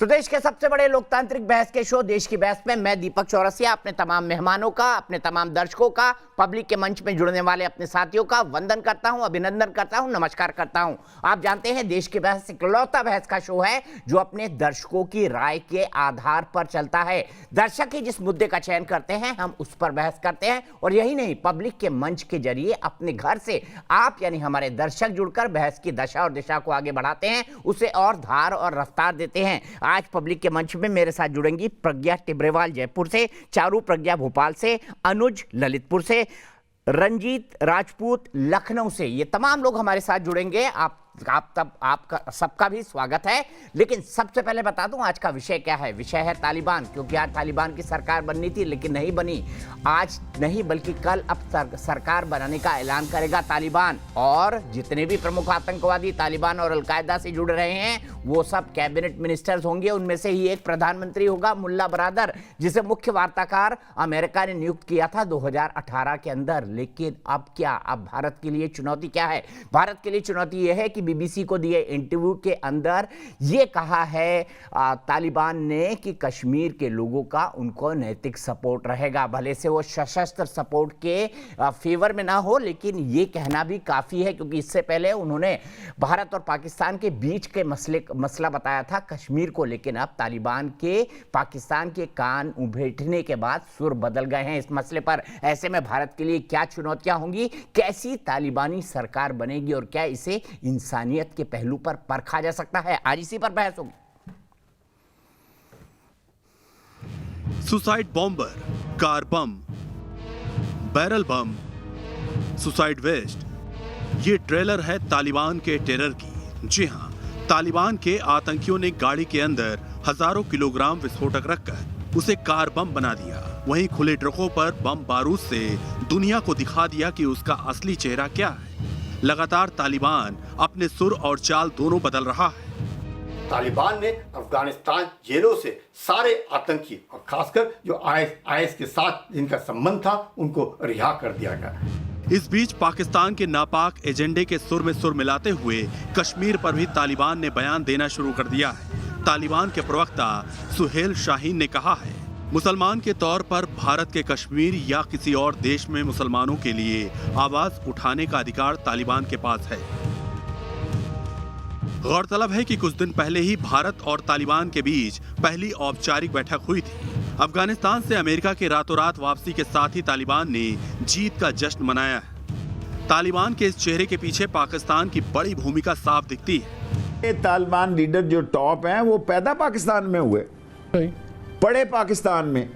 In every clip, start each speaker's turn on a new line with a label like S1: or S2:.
S1: तो देश के सबसे बड़े लोकतांत्रिक बहस के शो देश की बहस में मैं दीपक चौरसिया अपने तमाम मेहमानों का, अपने तमाम दर्शकों का, पब्लिक के मंच में जुड़ने वाले अपने साथियों का वंदन करता हूं, अभिनंदन करता हूं, नमस्कार करता हूं। आप जानते हैं देश की बहस इकलौता बहस का शो है जो अपने दर्शकों की राय के आधार पर चलता है। दर्शक ही जिस मुद्दे का चयन करते हैं हम उस पर बहस करते हैं, और यही नहीं, पब्लिक के मंच के जरिए अपने घर से आप यानी हमारे दर्शक जुड़कर बहस की दशा और दिशा को आगे बढ़ाते हैं, उसे और धार और रफ्तार देते हैं। आज पब्लिक के मंच में मेरे साथ जुड़ेंगी प्रज्ञा टिब्रेवाल जयपुर से, चारू प्रज्ञा भोपाल से, अनुज ललितपुर से, रंजीत राजपूत लखनऊ से। ये तमाम लोग हमारे साथ जुड़ेंगे। आपका सबका भी स्वागत है। लेकिन सबसे पहले बता दूं आज का विषय क्या है। विषय है तालिबान, क्योंकि आज तालिबान की सरकार बननी थी लेकिन नहीं बनी। आज नहीं बल्कि कल अब सरकार बनाने का ऐलान करेगा तालिबान, और जितने भी प्रमुख आतंकवादी तालिबान और अलकायदा से जुड़ रहे हैं वो सब कैबिनेट मिनिस्टर्स होंगे। उनमें से ही एक प्रधानमंत्री होगा, मुल्ला बरादर, जिसे मुख्य वार्ताकार अमेरिका ने नियुक्त किया था 2018 के अंदर। लेकिन अब क्या, अब भारत के लिए चुनौती क्या है? भारत के लिए चुनौती यह है कि बीबीसी को दिए इंटरव्यू के अंदर ये कहा है तालिबान ने कि कश्मीर के लोगों का उनको नैतिक सपोर्ट रहेगा। भले से वो सशस्त्र सपोर्ट के फेवर में ना हो, लेकिन ये कहना भी काफी है, क्योंकि इससे पहले उन्होंने भारत और पाकिस्तान के बीच के मसला बताया था कश्मीर को। लेकिन अब तालिबान के पाकिस्तान के कान उभेटने के बाद सुर बदल गए हैं इस मसले पर। ऐसे में भारत के लिए क्या चुनौतियां होंगी, कैसी तालिबानी सरकार बनेगी, और क्या इसे इंसानियत के पहलू पर परखा जा सकता है? आज इसी पर बहस होगी।
S2: Suicide bomber, car bomb, barrel bomb, suicide vest, ये ट्रेलर है तालिबान के टेरर की। जी हां, तालिबान के आतंकियों ने गाड़ी के अंदर हजारों किलोग्राम विस्फोटक रखकर उसे कार बम बना दिया। वहीं खुले ट्रकों पर बम बारूद से दुनिया को दिखा दिया कि उसका असली चेहरा क्या है। लगातार तालिबान अपने सुर और चाल दोनों बदल रहा है।
S3: तालिबान ने अफगानिस्तान जेलों से सारे आतंकी और खासकर जो आईएस के साथ जिनका संबंध था उनको रिहा कर दिया गया।
S2: इस बीच पाकिस्तान के नापाक एजेंडे के सुर में सुर मिलाते हुए कश्मीर पर भी तालिबान ने बयान देना शुरू कर दिया है। तालिबान के प्रवक्ता सुहेल शाहीन ने कहा है, मुसलमान के तौर पर भारत के कश्मीर या किसी और देश में मुसलमानों के लिए आवाज उठाने का अधिकार तालिबान के पास है। गौरतलब है कि कुछ दिन पहले ही भारत और तालिबान के बीच पहली औपचारिक बैठक हुई थी। अफगानिस्तान से अमेरिका के रातों रात वापसी के साथ ही तालिबान ने जीत का जश्न मनाया है। तालिबान के इस चेहरे के पीछे पाकिस्तान की बड़ी भूमिका साफ दिखती है।
S4: तालिबान लीडर जो टॉप हैं वो पैदा पाकिस्तान में हुए, पढ़े पाकिस्तान में।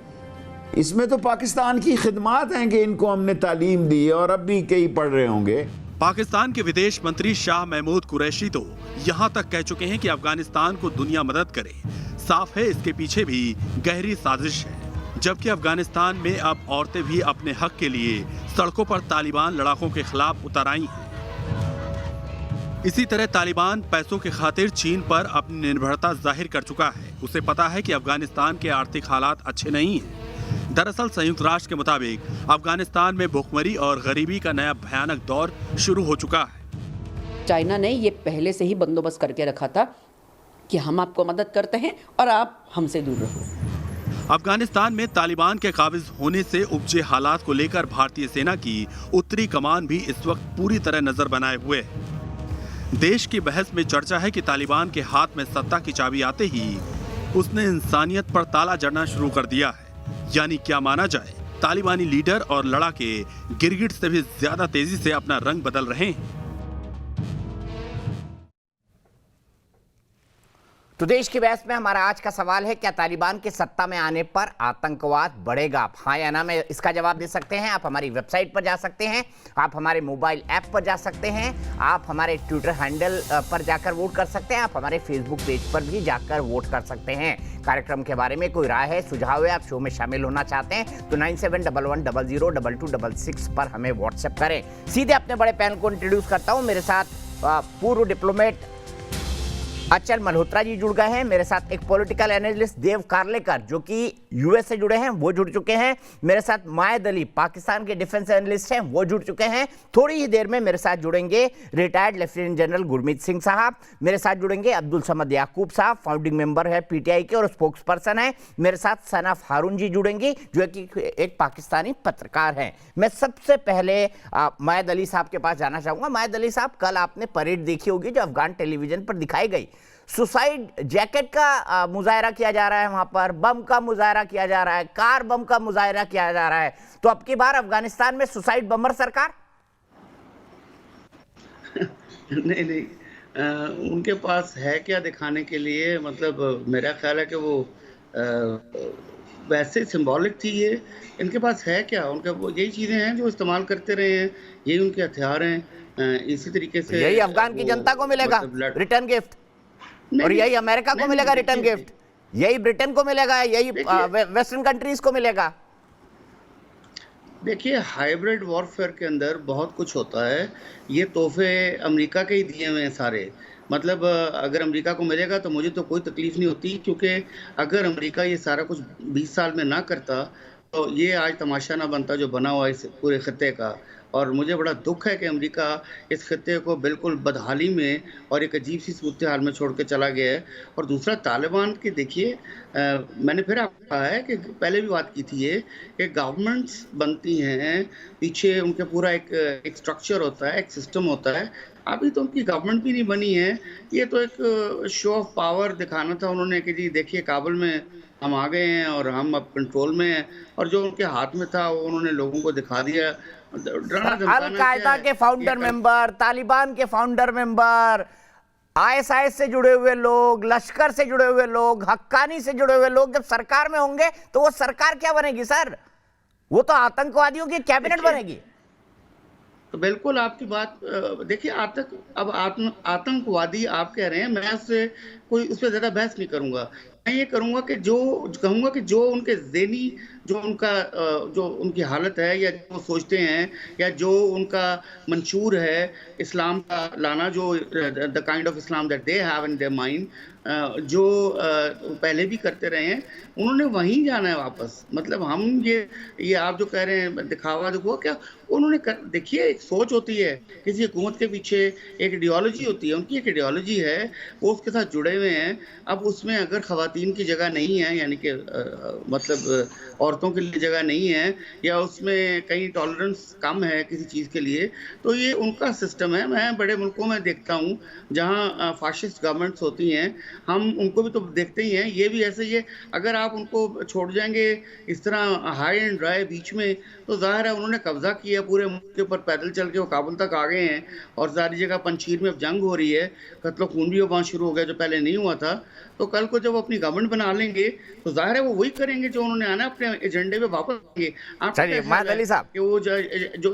S4: इसमें तो पाकिस्तान की खिदमात हैं कि इनको हमने तालीम दी और अब भी कई पढ़ रहे होंगे।
S2: पाकिस्तान के विदेश मंत्री शाह महमूद कुरैशी तो यहाँ तक कह चुके हैं कि अफगानिस्तान को दुनिया मदद करे। साफ है इसके पीछे भी गहरी साजिश है। जबकि अफगानिस्तान में अब औरतें भी अपने हक के लिए सड़कों पर तालिबान लड़ाकों के खिलाफ उतर आई हैं। इसी तरह तालिबान पैसों के खातिर चीन पर अपनी निर्भरता जाहिर कर चुका है। उसे पता है कि अफगानिस्तान के आर्थिक हालात अच्छे नहीं हैं। दरअसल संयुक्त राष्ट्र के मुताबिक अफगानिस्तान में भुखमरी और गरीबी का नया भयानक दौर शुरू हो चुका है।
S5: चाइना ने ये पहले से ही बंदोबस्त करके रखा था कि हम आपको मदद करते हैं और आप हमसे दूर रहो।
S2: अफगानिस्तान में तालिबान के काबिज होने से उपजे हालात को लेकर भारतीय सेना की उत्तरी कमान भी इस वक्त पूरी तरह नजर बनाए हुए है। देश की बहस में चर्चा है कि तालिबान के हाथ में सत्ता की चाबी आते ही उसने इंसानियत पर ताला जड़ना शुरू कर दिया है। यानी क्या माना जाए, तालिबानी लीडर और लड़ाके गिरगिट से भी ज्यादा तेजी से अपना रंग बदल रहे हैं।
S1: तो देश की बहस में हमारा आज का सवाल है, क्या तालिबान के सत्ता में आने पर आतंकवाद बढ़ेगा? हाँ या ना में इसका जवाब दे सकते हैं। आप हमारी वेबसाइट पर जा सकते हैं, आप हमारे मोबाइल ऐप पर जा सकते हैं, आप हमारे ट्विटर हैंडल पर जाकर वोट कर सकते हैं, आप हमारे फेसबुक पेज पर भी जाकर वोट कर सकते हैं। कार्यक्रम के बारे में कोई राय है, सुझाव है, आप शो में शामिल होना चाहते हैं तो 9711002266 पर हमें व्हाट्सएप करें। सीधे अपने बड़े पैनल को इंट्रोड्यूस करता हूँ। मेरे साथ पूर्व डिप्लोमेट अचल मल्होत्रा जी जुड़ गए हैं मेरे साथ। एक पॉलिटिकल एनालिस्ट देव कार्लेकर जो कि यूएस से जुड़े हैं वो जुड़ चुके हैं मेरे साथ। मायद अली पाकिस्तान के डिफेंस एनालिस्ट हैं वो जुड़ चुके हैं। थोड़ी ही देर में मेरे साथ जुड़ेंगे retired lieutenant general Gurmeet Singh साहब। मेरे साथ जुड़ेंगे अब्दुल समद याकूब साहब, फाउंडिंग मेंबर है पीटीआई के और स्पोक्स पर्सन है। मेरे साथ सनाफ हारून जी जुड़ेंगी जो कि एक पाकिस्तानी पत्रकार हैं। मैं सबसे पहले मायद अली साहब के पास जाना चाहूंगा। मायद अली साहब, कल आपने परेड देखी होगी जो अफगान टेलीविजन पर दिखाई गई। सुसाइड जैकेट का मुजाहरा किया जा रहा है, वहां पर बम का मुजाहरा किया जा रहा है, कार बम का मुजाहरा किया जा रहा है। तो अब की बार अफगानिस्तान में सुसाइड बमर सरकार?
S6: नहीं, उनके पास है क्या दिखाने के लिए? मतलब मेरा ख्याल है कि वो वैसे सिंबॉलिक थी ये। इनके पास है क्या? उनके वो यही चीज़ें हैं जो इस्तेमाल करते रहे हैं, यही उनके हथियार हैं। इसी तरीके से
S1: यही अफगान की जनता को मिलेगा रिटर्न गिफ्ट, और यही अमेरिका को मिलेगा रिटर्न गिफ्ट, यही ब्रिटेन को मिलेगा, यही वेस्टर्न कंट्रीज को मिलेगा।
S6: देखिए, हाइब्रिड वॉरफेयर के अंदर बहुत कुछ होता है। ये तोहफे अमेरिका के ही दिए हुए हैं सारे। मतलब अगर अमेरिका को मिलेगा तो मुझे तो कोई तकलीफ नहीं होती, क्योंकि अगर अमेरिका ये सारा कुछ 20 साल में ना करता तो ये आज तमाशा ना बनता जो बना हुआ इस पूरे खत्ते का। और मुझे बड़ा दुख है कि अमेरिका इस खत्ते को बिल्कुल बदहाली में और एक अजीब सी सूरत हाल में छोड़ के चला गया है। और दूसरा, तालिबान की देखिए, मैंने फिर आपको कहा है कि पहले भी बात की थी ये कि गवर्नमेंट्स बनती हैं, पीछे उनके पूरा एक स्ट्रक्चर होता है, एक सिस्टम होता है। अभी तो उनकी गवर्नमेंट भी नहीं बनी है। ये तो एक शो ऑफ पावर दिखाना था उन्होंने कि जी देखिए काबुल में हम आ गए हैं और हम अब कंट्रोल में हैं, और जो उनके हाथ में था वो उन्होंने लोगों को दिखा दिया।
S1: अल कायदा के फाउंडर मेंबर, तालिबान के फाउंडर मेंबर, आईएसआईएस से जुड़े हुए लोग, लश्कर से जुड़े हुए लोग, हक्कानी से जुड़े हुए लोग जब सरकार में होंगे तो वो सरकार क्या बनेगी सर? वो तो आतंकवादियों की कैबिनेट बनेगी।
S6: तो बिल्कुल आपकी बात, देखिए अब आतंकवादी आप कह रहे हैं, मैं उससे कोई उस पर ज्यादा बहस नहीं करूंगा। मैं ये करूंगा कि कहूंगा कि जो उनके ज़हनी जो उनकी हालत है, या जो सोचते हैं, या जो उनका मंशूर है इस्लाम का लाना, जो the kind of Islam that they have in their mind, जो पहले भी करते रहे हैं, उन्होंने वहीं जाना है वापस। मतलब हम ये आप जो कह रहे हैं दिखावा देखो क्या उन्होंने देखिए, एक सोच होती है किसी हुकूमत के पीछे, एक आइडियोलॉजी होती है, उनकी एक आइडियोलॉजी है, वो उसके साथ जुड़े हुए हैं। अब उसमें अगर ख़वातीन की जगह नहीं है, यानी कि मतलब औरतों के लिए जगह नहीं है, या उसमें कहीं टॉलरेंस कम है किसी चीज़ के लिए, तो ये उनका सिस्टम है। मैं बड़े मुल्कों में देखता हूँ जहाँ फाशिस्ट गवर्नमेंट्स होती हैं, हम उनको भी तो देखते ही हैं, ये भी ऐसे ही है। अगर आप उनको छोड़ जाएंगे इस तरह हाई एंड ड्राई बीच में, तो जाहिर है उन्होंने कब्जा किया पूरे मुल्क के ऊपर, पैदल चल के वो काबुल तक आ गए हैं, और सारी जगह पंजशीर में अब जंग हो रही है, कत्लो खून भी वहाँ शुरू हो गया जो पहले नहीं हुआ था। तो कल को जब वो अपनी गवर्नमेंट बना लेंगे तो जाहिर है वो वही करेंगे जो उन्होंने आना, अपने एजेंडे पे वापस आएंगे।
S1: चलिए मायद अली साहब,
S6: कि वो जो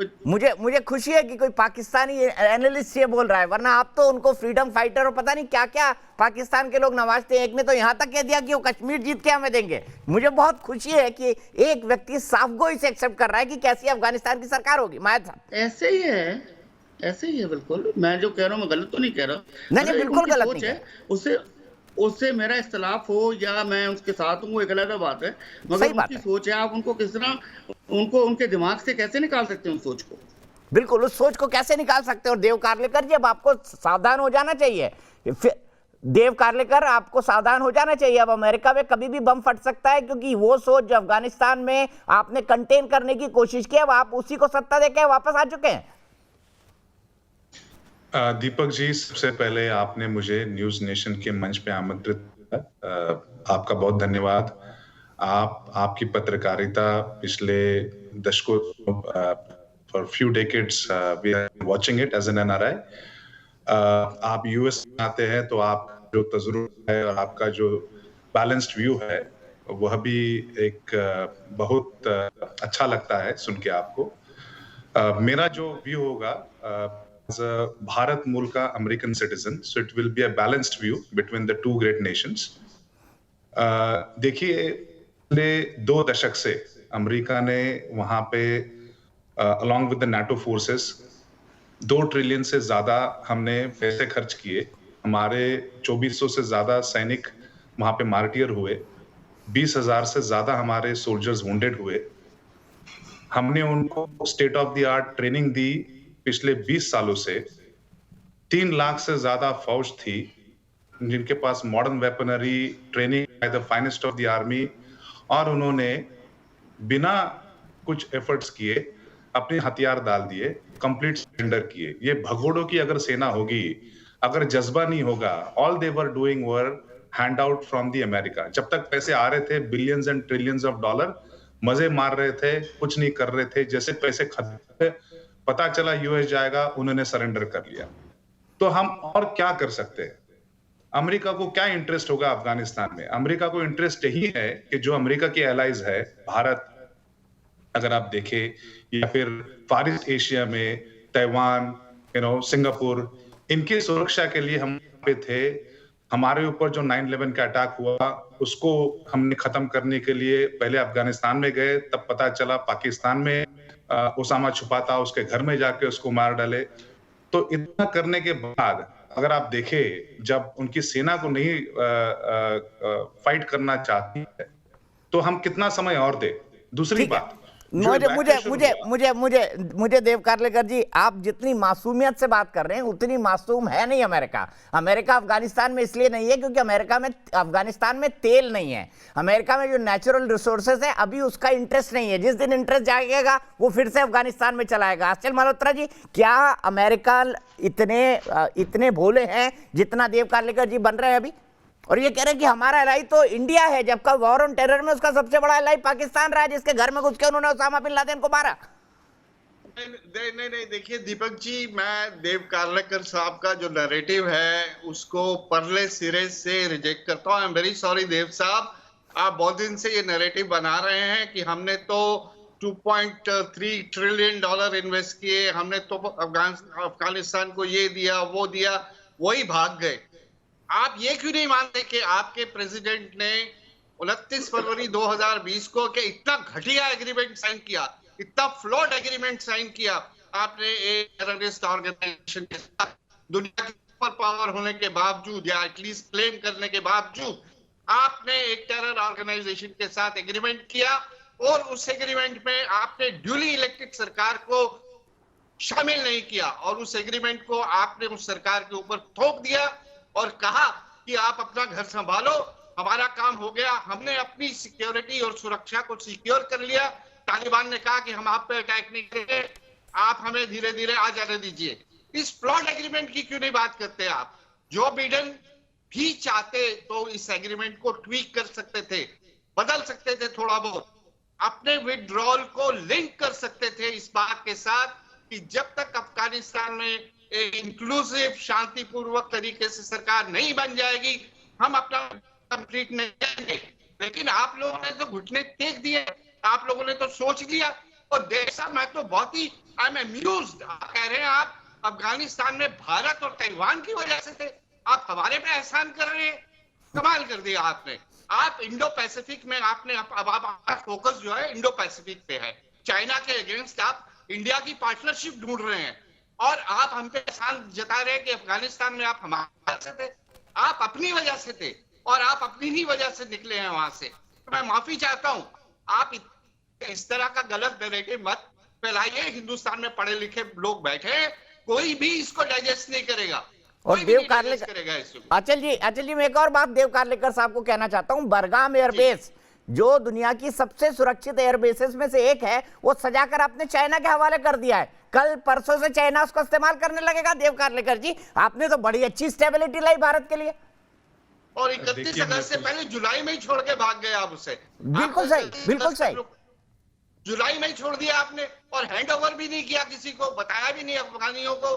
S1: मुझे खुशी है कि कोई पाकिस्तानी एनालिस्ट ये बोल रहा है, वरना आप तो उनको फ्रीडम फाइटर और पता नहीं क्या क्या पाकिस्तान के लोग नवाजते हैं। एक ने तो यहाँ तक कह दिया कि वो कश्मीर जीत के हमें देंगे। मुझे बहुत खुशी है कि एक व्यक्ति साफ गोई से एक्सेप्ट कर रहा है कि कैसी अफगानिस्तान की सरकार होगी। मायद साहब,
S6: ऐसे ही है बिल्कुल। मैं जो कह रहा हूँ मैं गलत तो नहीं कह रहा।
S1: नहीं, बिल्कुल गलत नहीं है।
S6: उससे मेरा इख्तलाफ हो या मैं उसके साथ हूँ, वो एक अलग बात है, मगर उनकी सोच है। आप उनको किस तरह उनके दिमाग से कैसे निकाल सकते हैं उस सोच को?
S1: बिल्कुल, उस सोच को कैसे निकाल सकते हैं? और देव कार्लेकर जी, अब आपको सावधान हो जाना चाहिए। देव कार्लेकर, आपको सावधान हो जाना चाहिए। अब अमेरिका में कभी भी बम फट सकता है, क्योंकि वो सोच जो अफगानिस्तान में आपने कंटेन करने की कोशिश की, अब आप उसी को सत्ता देके वापस आ चुके हैं।
S7: दीपक जी, सबसे पहले आपने मुझे न्यूज नेशन के मंच पे आमंत्रित किया, आपका बहुत धन्यवाद। आपकी पत्रकारिता पिछले दशकों for few decades we are watching it as an NRI. आप यूएस में आते हैं तो आप जो तजुर्बा है और आपका जो बैलेंस्ड व्यू है वह भी एक बहुत अच्छा लगता है सुन के आपको। मेरा जो व्यू होगा, as a भारत मूल का American citizen, so it will be a balanced view between the two great nations. देखिए, पिछले 2 दशक से अमेरिका ने वहां पे along with the NATO forces 2 trillion से ज्यादा हमने पैसे खर्च किए हमारे 2400 से ज्यादा सैनिक वहां पे मार्टियर हुए, 20,000 से ज्यादा हमारे सोल्जर्स वुंडेड हुए। हमने उनको state of the art training दी। पिछले 20 सालों से 3 लाख से ज्यादा फौज थी जिनके पास modern weaponry, training by the finest of the army, और उन्होंने बिना कुछ एफर्ट्स किए अपने हथियार डाल दिए, कंप्लीट सरेंडर किए। ये भगोड़ों की अगर सेना होगी, अगर जज्बा नहीं होगा, all they were doing were hand out from the America. जब तक पैसे आ रहे थे billions and trillions of dollar, मजे मार रहे थे, कुछ नहीं कर रहे थे। जैसे पैसे खत्म, पता चला यूएस जाएगा, उन्होंने सरेंडर कर लिया। तो हम और क्या कर सकते हैं? अमेरिका को क्या इंटरेस्ट होगा अफगानिस्तान में? अमेरिका को इंटरेस्ट यही है कि जो अमेरिका के एलाइज है, भारत अगर आप देखें, या फिर फार ईस्ट एशिया में ताइवान, सिंगापुर, इनकी सुरक्षा के लिए हम पे थे। हमारे ऊपर जो 9/11 का अटैक हुआ उसको हमने खत्म करने के लिए पहले अफगानिस्तान में गए, तब पता चला पाकिस्तान में उसामा छुपा था, उसके घर में जाके उसको मार डाले। तो इतना करने के बाद अगर आप देखें, जब उनकी सेना को नहीं फाइट करना चाहती है तो हम कितना समय और दे? दूसरी बात,
S1: मुझे देव कार्लेकर जी, आप जितनी मासूमियत से बात कर रहे हैं उतनी मासूम है नहीं अमेरिका। अमेरिका अफगानिस्तान में इसलिए नहीं है क्योंकि अफगानिस्तान में तेल नहीं है। अमेरिका में जो नेचुरल रिसोर्सेज है अभी उसका इंटरेस्ट नहीं है। जिस दिन इंटरेस्ट जागेगा वो फिर से अफगानिस्तान में चलाएगा। आश्चर्य मल्होत्रा जी, क्या अमेरिका इतने भोले हैं जितना देव कार्लेकर जी बन रहे हैं अभी? और ये कह रहे हैं कि हमारा एलाई तो इंडिया है, जबकि वॉर ऑन टेरर में उसका सबसे बड़ा एलाई पाकिस्तान रहा है, जिसके घर में घुस के उन्होंने उसामा बिन लादेन को मारा।
S6: नहीं, देखिए दीपक जी, मैं देव कार्लेकर साहब का जो नैरेटिव है उसको परले सिरे से रिजेक्ट करता हूँ। आई एम वेरी सॉरी देव साहब, आप बहुत दिन से ये नैरेटिव बना रहे हैं कि हमने तो 2.3 ट्रिलियन डॉलर इन्वेस्ट किए, हमने तो अफगानिस्तान को ये दिया वो दिया, वही भाग गए। आप ये क्यों नहीं मानते कि आपके प्रेसिडेंट ने 29 फरवरी 2020 को कि इतना घटिया एग्रीमेंट साइन किया, इतना फ्लॉड एग्रीमेंट साइन किया आपने एक टेररिस्ट ऑर्गेनाइजेशन के साथ, दुनिया की सुपर पावर होने के बावजूद या एटलीस्ट क्लेम करने के बावजूद आपने एक टेरर ऑर्गेनाइजेशन के साथ एग्रीमेंट किया, और उस एग्रीमेंट में आपने ड्यूली इलेक्टेड सरकार को शामिल नहीं किया, और उस एग्रीमेंट को आपने उस सरकार के ऊपर थोप दिया और कहा कि आप अपना घर संभालो, हमारा काम हो गया, हमने अपनी सिक्योरिटी और सुरक्षा को सिक्योर कर लिया। तालिबान ने कहा कि हम आप पे अटैक नहीं करेंगे, आप हमें धीरे धीरे आ जाने दीजिए। इस फ्लॉड एग्रीमेंट की क्यों नहीं बात करते आप? जो बिडेन भी चाहते तो इस एग्रीमेंट को ट्वीक कर सकते थे, बदल सकते थे, थोड़ा बहुत अपने विड्रॉल को लिंक कर सकते थे इस बात के साथ कि जब तक अफगानिस्तान में एक इंक्लूसिव शांतिपूर्वक तरीके से सरकार नहीं बन जाएगी हम अपना कंप्लीट नहीं करेंगे। लेकिन आप लोगों ने तो घुटने टेक दिए, आप लोगों ने तो सोच लिया। और देख साहब, मैं तो बहुत ही आई एम अम्यूज्ड, कह रहे हैं आप अफगानिस्तान में भारत और ताइवान की वजह से थे, आप हमारे पे एहसान कर रहे हैं। कमाल कर दिया आपने। आप इंडो पैसिफिक में आपने अब आपका फोकस जो है इंडो पैसिफिक पे है। चाइना के अगेंस्ट आप इंडिया की पार्टनरशिप ढूंढ रहे हैं, और आप हम पे एहसान जता रहे हैं कि अफगानिस्तान में आप हमारे से थे, आप अपनी वजह से थे, और आप अपनी ही वजह से निकले हैं वहां से। तो मैं माफी चाहता हूं, आप इस तरह का गलत नैरेटिव मत फैलाइए। हिंदुस्तान में पढ़े लिखे लोग बैठे हैं, कोई भी इसको डाइजेस्ट नहीं करेगा।
S1: और देव कार्लेकर, अचल जी मैं एक और बात देव कार्लेकर साहब को कहना चाहता हूं। बरगाम एयरबेस जो दुनिया की सबसे सुरक्षित एयरबेसेस में से एक है, वो सजाकर आपने चाइना के हवाले कर दिया है। कल परसों से चाइना उसको इस्तेमाल करने लगेगा। देव कार्लेकर जी, आपने तो बड़ी अच्छी स्टेबिलिटी लाई भारत के लिए,
S6: और 31 अगस्त से पहले जुलाई में ही छोड़ के भाग गए आप उसे।
S1: बिल्कुल सही, बिल्कुल सही।
S6: जुलाई में ही छोड़ दिया आपने, और हैंड ओवर भी नहीं किया, किसी को बताया भी नहीं अफगानियों को।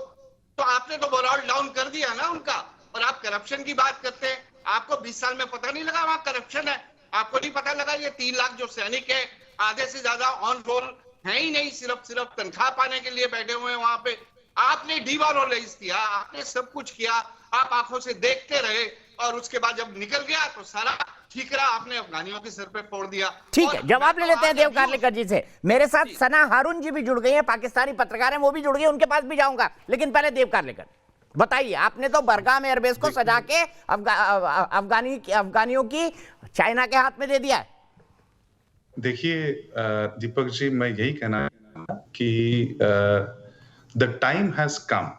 S6: तो आपने तो मोरल डाउन कर दिया ना उनका। और आप करप्शन की बात करते हैं, आपको 20 साल में पता नहीं लगा वहां करप्शन है? आपको नहीं पता लगा ये 3 लाख जो सैनिक है, आधे से ज्यादा ऑन रोल है ही नहीं, सिर्फ तनख्वाह पाने के लिए बैठे हुए हैं वहां पे। आपने डिमोरलाइज किया, आपने सब कुछ किया, आप आंखों से देखते रहे, और उसके बाद जब निकल गया तो सारा ठीकरा आपने अफगानियों के सर पे फोड़ दिया।
S1: ठीक है, जवाब ले लेते हैं देव कार्लेकर जी से। मेरे साथ सना हारून जी भी जुड़ गई हैं, पाकिस्तानी पत्रकार हैं, वो भी जुड़ गए, उनके पास भी जाऊंगा, लेकिन पहले देव कार्लेकर। बताइए, आपने तो बरगाम एयरबेस को सजा के अफगानियों की चाइना के हाथ में दे दिया है।
S7: देखिए दीपक जी, मैं यही कहना कि द टाइम हैज कम।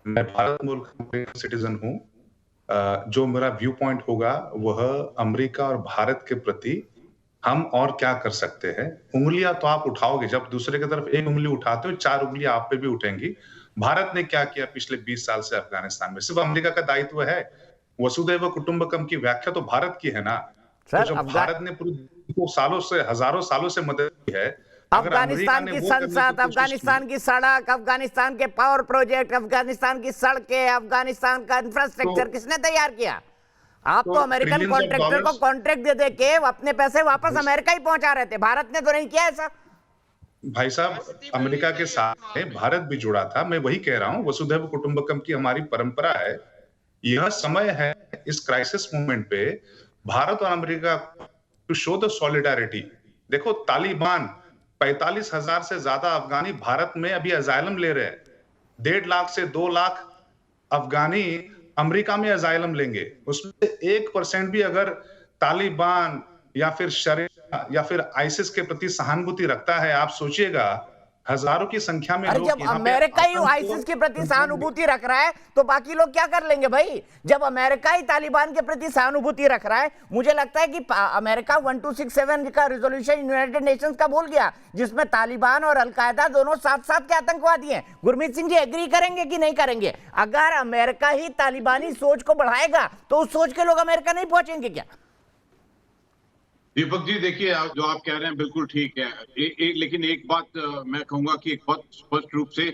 S7: मैं भारत मुल्क का सिटीजन हूं। जो मेरा व्यू पॉइंट होगा वह अमेरिका और भारत के प्रति हम और क्या कर सकते हैं। उंगलियां तो आप उठाओगे, जब दूसरे की तरफ एक उंगली उठाते हो 4 उंगलियां आप पे भी उठेंगी। भारत ने क्या किया पिछले 20 साल से अफगानिस्तान में? सिर्फ अमेरिका का दायित्व है? वसुधैव कुटुंबकम की व्याख्या तो भारत की है ना। तो जब भारत ने पूरे सालों से, हजारों सालों से मदद की है,
S1: अफगानिस्तान की संसद, अफगानिस्तान की सड़क, अफगानिस्तान के पावर प्रोजेक्ट, अफगानिस्तान की सड़कें, अफगानिस्तान का इंफ्रास्ट्रक्चर किसने तैयार किया? आप तो अमेरिकन कॉन्ट्रैक्टर को कॉन्ट्रैक्ट दे दे के अपने पैसे वापस अमेरिका ही पहुंचा रहे थे। भारत ने तो नहीं किया ऐसा।
S7: भाई साहब, अमेरिका के साथ भारत भी जुड़ा था। मैं वही कह रहा हूं, वसुधैव कुटुंबकम की हमारी परंपरा है। यह समय है इस क्राइसिस मोमेंट पे भारत और America to show the solidarity. देखो, तालिबान 45,000 से ज्यादा अफगानी भारत में अभी अजाइलम ले रहे हैं। 1.5 लाख से 2 लाख अफगानी अमेरिका में अजाइलम लेंगे। उसमें 1% भी अगर तालिबान या फिर शरिया या फिर आईसिस के प्रति सहानुभूति रखता है, आप सोचिएगा हजारों की संख्या में लोग।
S1: जब अमेरिका ही आईसिस के प्रति सहानुभूति रख रहा है तो बाकी लोग क्या कर लेंगे भाई? जब अमेरिका ही तालिबान के प्रति सहानुभूति रख रहा है, मुझे लगता है कि अमेरिका 1267 का रिजोल्यूशन यूनाइटेड नेशंस का भूल गया, जिसमें तालिबान और अलकायदा दोनों साथ साथ के आतंकवादी हैं। गुरमीत सिंह जी एग्री करेंगे कि नहीं करेंगे? अगर अमेरिका ही तालिबानी सोच को बढ़ाएगा तो उस सोच के लोग अमेरिका नहीं पहुंचेंगे क्या?
S8: दीपक जी, देखिए, जो आप कह रहे हैं बिल्कुल ठीक है। लेकिन एक बात मैं कहूंगा कि एक बहुत स्पष्ट रूप से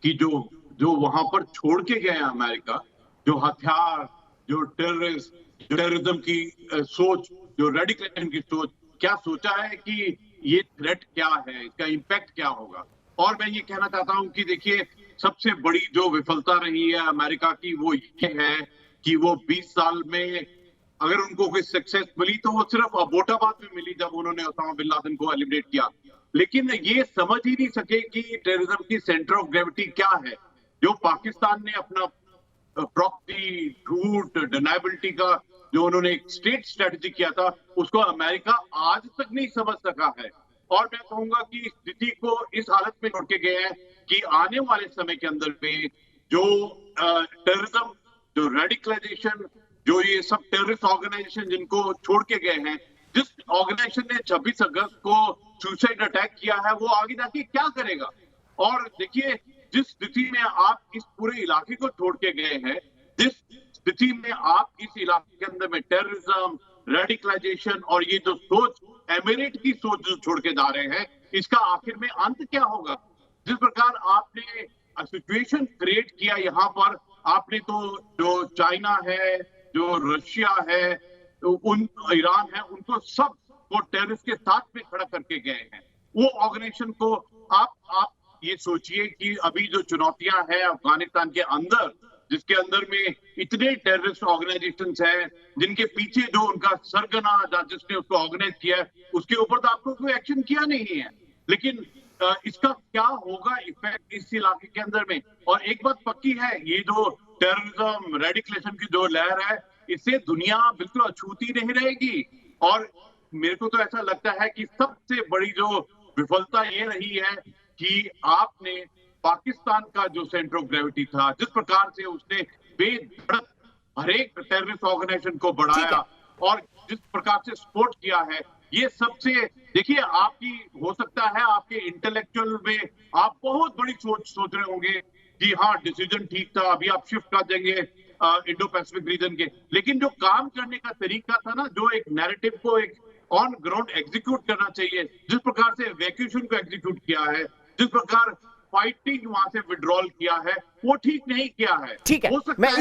S8: कि जो वहां पर छोड़ के गए हैं अमेरिका, जो हथियार, जो टेररिज्म की सोच, जो रेडिकलाइजेशन की सोच, क्या सोचा है कि ये थ्रेट क्या है, इसका इम्पैक्ट क्या होगा? और मैं ये कहना चाहता हूं कि देखिए, सबसे बड़ी जो विफलता रही है अमेरिका की वो ये है कि वो 20 साल में अगर उनको कोई सक्सेस मिली तो वो सिर्फ अबोटाबाद में मिली, जब उन्होंने ओसामा बिन लादेन को एलिमिनेट किया। लेकिन ये समझ ही नहीं सके कि टेररिज्म की सेंटर ऑफ ग्रेविटी क्या है। जो पाकिस्तान ने अपना प्रॉक्सी, झूठ, डिनायबिलिटी का जो उन्होंने एक स्टेट स्ट्रेटजी किया था, उसको अमेरिका आज तक नहीं समझ सका है। और मैं कहूंगा कि स्थिति को इस हालत में छोड़ के गए हैं कि आने वाले समय के अंदर में जो टेररिज्म, जो रेडिकलाइजेशन, जो ये सब टेररिस्ट ऑर्गेनाइजेशन जिनको छोड़ के गए हैं, जिस ऑर्गेनाइजेशन ने 26 अगस्त को सुसाइड अटैक किया है, वो आगे जाके क्या करेगा? और देखिए, जिस स्थिति में आप इस पूरे इलाके को छोड़ के गए हैं, जिस स्थिति में आप इस इलाके के अंदर में टेररिज्म, रेडिकलाइजेशन और ये जो सोच, एमिरेट की सोच जो छोड़ के जा रहे हैं, इसका आखिर में अंत क्या होगा? जिस प्रकार आपने सिचुएशन क्रिएट किया यहाँ पर, आपने तो जो चाइना है, जो रशिया है, तो उन ईरान है, उनको सब को टेररिस्ट के साथ में खड़ा करके गए हैं। वो ऑर्गेनाइजेशन को आप ये सोचिए कि अभी जो चुनौतियां हैं अफगानिस्तान के अंदर, जिसके अंदर में इतने टेररिस्ट ऑर्गेनाइजेशंस हैं, जिनके पीछे जो उनका सरगना जिसने उसको ऑर्गेनाइज किया है, उसके ऊपर तो आपको कोई एक्शन किया नहीं है। लेकिन इसका क्या होगा इफेक्ट इस इलाके के अंदर में? और एक बात पक्की है, ये जो टेररिज्म, रेडिकलेशन की जो लहर है, इससे दुनिया बिल्कुल अछूती नहीं रहेगी। और मेरे को तो ऐसा लगता है कि सबसे बड़ी जो विफलता ये रही है कि आपने पाकिस्तान का जो सेंटर ऑफ ग्रेविटी था, जिस प्रकार से उसने बेधड़क हर एक टेररिस्ट ऑर्गेनाइजेशन को बढ़ाया और जिस प्रकार से सपोर्ट किया है, ये सबसे, देखिए, आपकी हो सकता है आपके इंटेलेक्चुअल में आप बहुत बड़ी सोच रहे होंगे कि हाँ, डिसीजन ठीक था, अभी आप शिफ्ट कर देंगे इंडो पैसिफिक रीजन के। लेकिन जो काम करने का तरीका था ना, जो एक नैरेटिव को एक ऑन ग्राउंड एग्जीक्यूट करना चाहिए, जिस प्रकार से वैक्यूएशन को एग्जीक्यूट किया है, जिस प्रकार फाइटिंग वहां से विड्रॉल किया है, वो ठीक नहीं किया है।
S1: ठीक है, मैं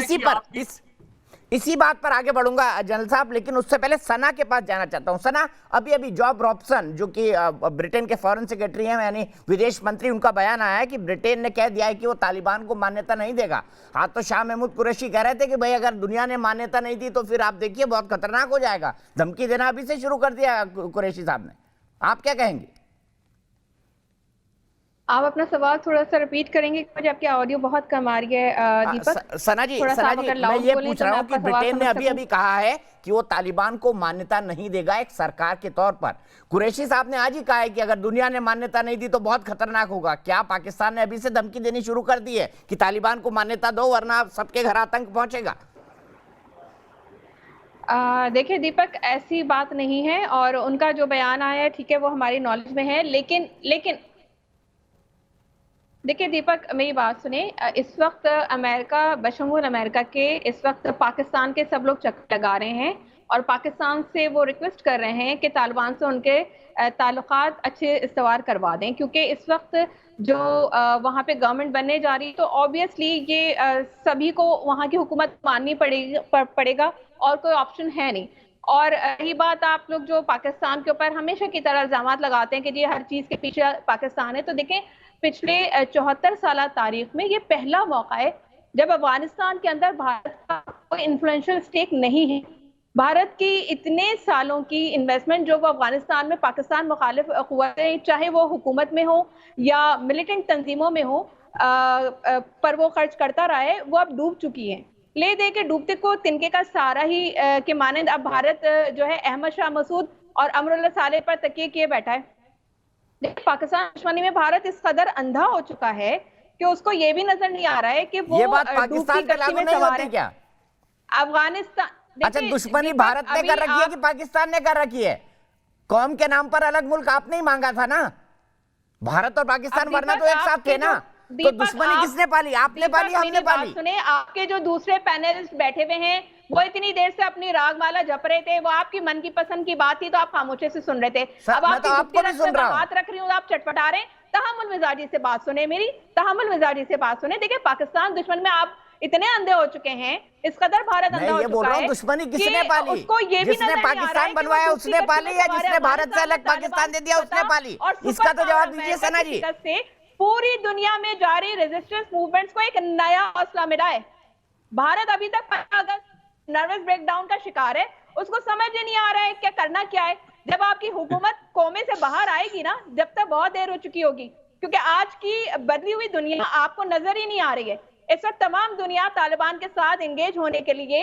S1: इसी बात पर आगे बढ़ूंगा जनरल साहब, लेकिन उससे पहले सना के पास जाना चाहता हूं। सना, अभी जॉब रॉबसन जो कि ब्रिटेन के फॉरेन सेक्रेटरी हैं, यानी विदेश मंत्री, उनका बयान आया है कि ब्रिटेन ने कह दिया है कि वो तालिबान को मान्यता नहीं देगा। हाँ, तो शाह महमूद कुरैशी कह रहे थे कि भाई अगर दुनिया ने मान्यता नहीं दी तो फिर आप देखिए बहुत खतरनाक हो जाएगा। धमकी देना अभी से शुरू कर दिया कुरैशी साहब ने। आप क्या कहेंगे?
S9: आप अपना सवाल थोड़ा सा रिपीट करेंगे, मुझे आपकी ऑडियो बहुत कम आ रही है दीपक।
S1: सना जी,
S9: थोड़ा सा आप अगर
S1: मैं
S9: लाउड
S1: ये
S9: बोलें
S1: पूछ
S9: तो
S1: रहा
S9: मैं
S1: हूँ कि
S9: आपका सवाल
S1: ब्रिटेन ने
S9: समझ
S1: अभी
S9: सकूं।
S1: अभी कहा है कि वो तालिबान को मान्यता नहीं देगा एक सरकार के तौर पर। कुरैशी साहब ने आज ही कहा है कि अगर दुनिया ने मान्यता नहीं दी तो बहुत खतरनाक होगा। क्या पाकिस्तान ने अभी से धमकी देनी शुरू कर दी है कि तालिबान को मान्यता दो वरना सबके घर आतंक पहुंचेगा?
S9: देखिए दीपक, ऐसी बात नहीं है और उनका जो बयान आया है ठीक है, वो हमारी नॉलेज में है, लेकिन देखिए दीपक, मेरी बात सुने। इस वक्त अमेरिका, बशमूल अमेरिका के, इस वक्त पाकिस्तान के सब लोग चक्कर लगा रहे हैं और पाकिस्तान से वो रिक्वेस्ट कर रहे हैं कि तालिबान से उनके ताल्लुकात अच्छे इस्तवार करवा दें, क्योंकि इस वक्त जो वहाँ पे गवर्नमेंट बनने जा रही है तो ऑब्वियसली ये सभी को वहाँ की हुकूमत माननी पड़ेगा और कोई ऑप्शन है नहीं। और रही बात, आप लोग जो पाकिस्तान के ऊपर हमेशा की तरह इल्जामात लगाते हैं कि ये हर चीज़ के पीछे पाकिस्तान है, तो देखें पिछले 74 साल तारीख में ये पहला मौका है जब अफगानिस्तान के अंदर भारत का कोई इन्फ्लुएंशियल स्टेक नहीं है। भारत की इतने सालों की इन्वेस्टमेंट जो वो अफगानिस्तान में पाकिस्तान मुखालिफ क़ुव्वतें, चाहे वो हुकूमत में हो या मिलिटेंट तंजीमों में हो, पर वो खर्च करता रहा है, वो अब डूब चुकी है। ले दे के डूबते को तिनके का सहारा ही के मानंद अब भारत जो है अहमद शाह मसूद और अमरुल्लाह सालेह पर तकिए किए बैठा है। पाकिस्तान दुश्मनी में भारत इस कदर अंधा हो चुका है कि उसको ये भी नजर नहीं आ रहा है कि वो
S1: ये बात पाकिस्तान पे लागू नहीं होती क्या?
S9: अफगानिस्तान,
S1: अच्छा, दुश्मनी भारत ने कर रखी है कि पाकिस्तान ने कर रखी है? कौम के नाम पर अलग मुल्क आपने ही मांगा था ना, भारत और पाकिस्तान, वरना तो एक साथ थे ना। तो दुश्मनी किसने पाली? आपने पाली, हमने पाली?
S9: सुने, आपके जो दूसरे पैनलिस्ट बैठे हुए हैं वो इतनी देर से अपनी रागमाला जप रहे थे, वो आपकी मन की पसंद की बात थी तो आप खामोशी से सुन रहे थे। अब
S1: मैं तो आपको भी सुन रहा हूं।
S9: हाथ रख रही हूँ, आप चटपटा रहे। तहम्मुल मिजाजी से बात सुने, मेरी तहम्मुल मिजाजी से बात सुने। देखिए, पाकिस्तान दुश्मन में आप इतने अंधे हो चुके हैं, इस कदर भारत अंधा हो चुका है।
S1: दुश्मनी किसने पाली?
S9: उसको ये भी
S1: जिसने पाकिस्तान बनवाया उसने पाली या जिसने भारत से अलग पाकिस्तान दे दिया उसने पाली? इसका तो जवाब दीजिए सना जी।
S9: पूरी दुनिया में जारी रेजिस्टेंस मूवमेंट्स को एक नया हौसला मिला है। भारत अभी तक 15 अगस्त नर्वस ब्रेकडाउन का शिकार है, उसको समझ ही नहीं आ रहा है क्या करना क्या है। जब आपकी हुकूमत कोमे से बाहर आएगी ना, जब तक बहुत देर हो चुकी होगी, क्योंकि आज की बदली हुई दुनिया आपको नजर ही नहीं आ रही है। इस वक्त तमाम दुनिया तालिबान के साथ एंगेज होने के लिए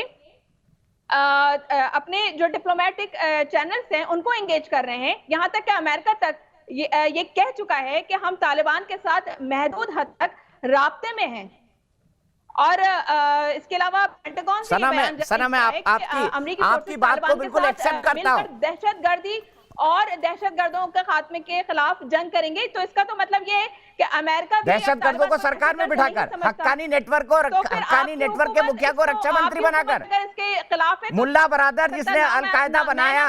S9: अपने जो डिप्लोमेटिक चैनल्स हैं उनको एंगेज कर रहे हैं। यहाँ तक कि अमेरिका तक ये कह चुका है कि हम तालिबान के साथ महदूद हद तक राब्ते में हैं। और इसके अलावा पेंटागन से
S1: सना मैं आपकी बात को बिल्कुल एक्सेप्ट करता हूं।
S9: दहशतगर्दी और दहशतगर्दों के खात्मे के खिलाफ जंग करेंगे, तो इसका तो मतलब ये है कि अमेरिका भी
S1: दहशतगर्दों को सरकार में बिठाकर, हक्कानी नेटवर्क के मुखिया को रक्षा मंत्री बनाकर,
S9: इसके खिलाफ
S1: मुल्ला बरादर जिसने अलकायदा बनाया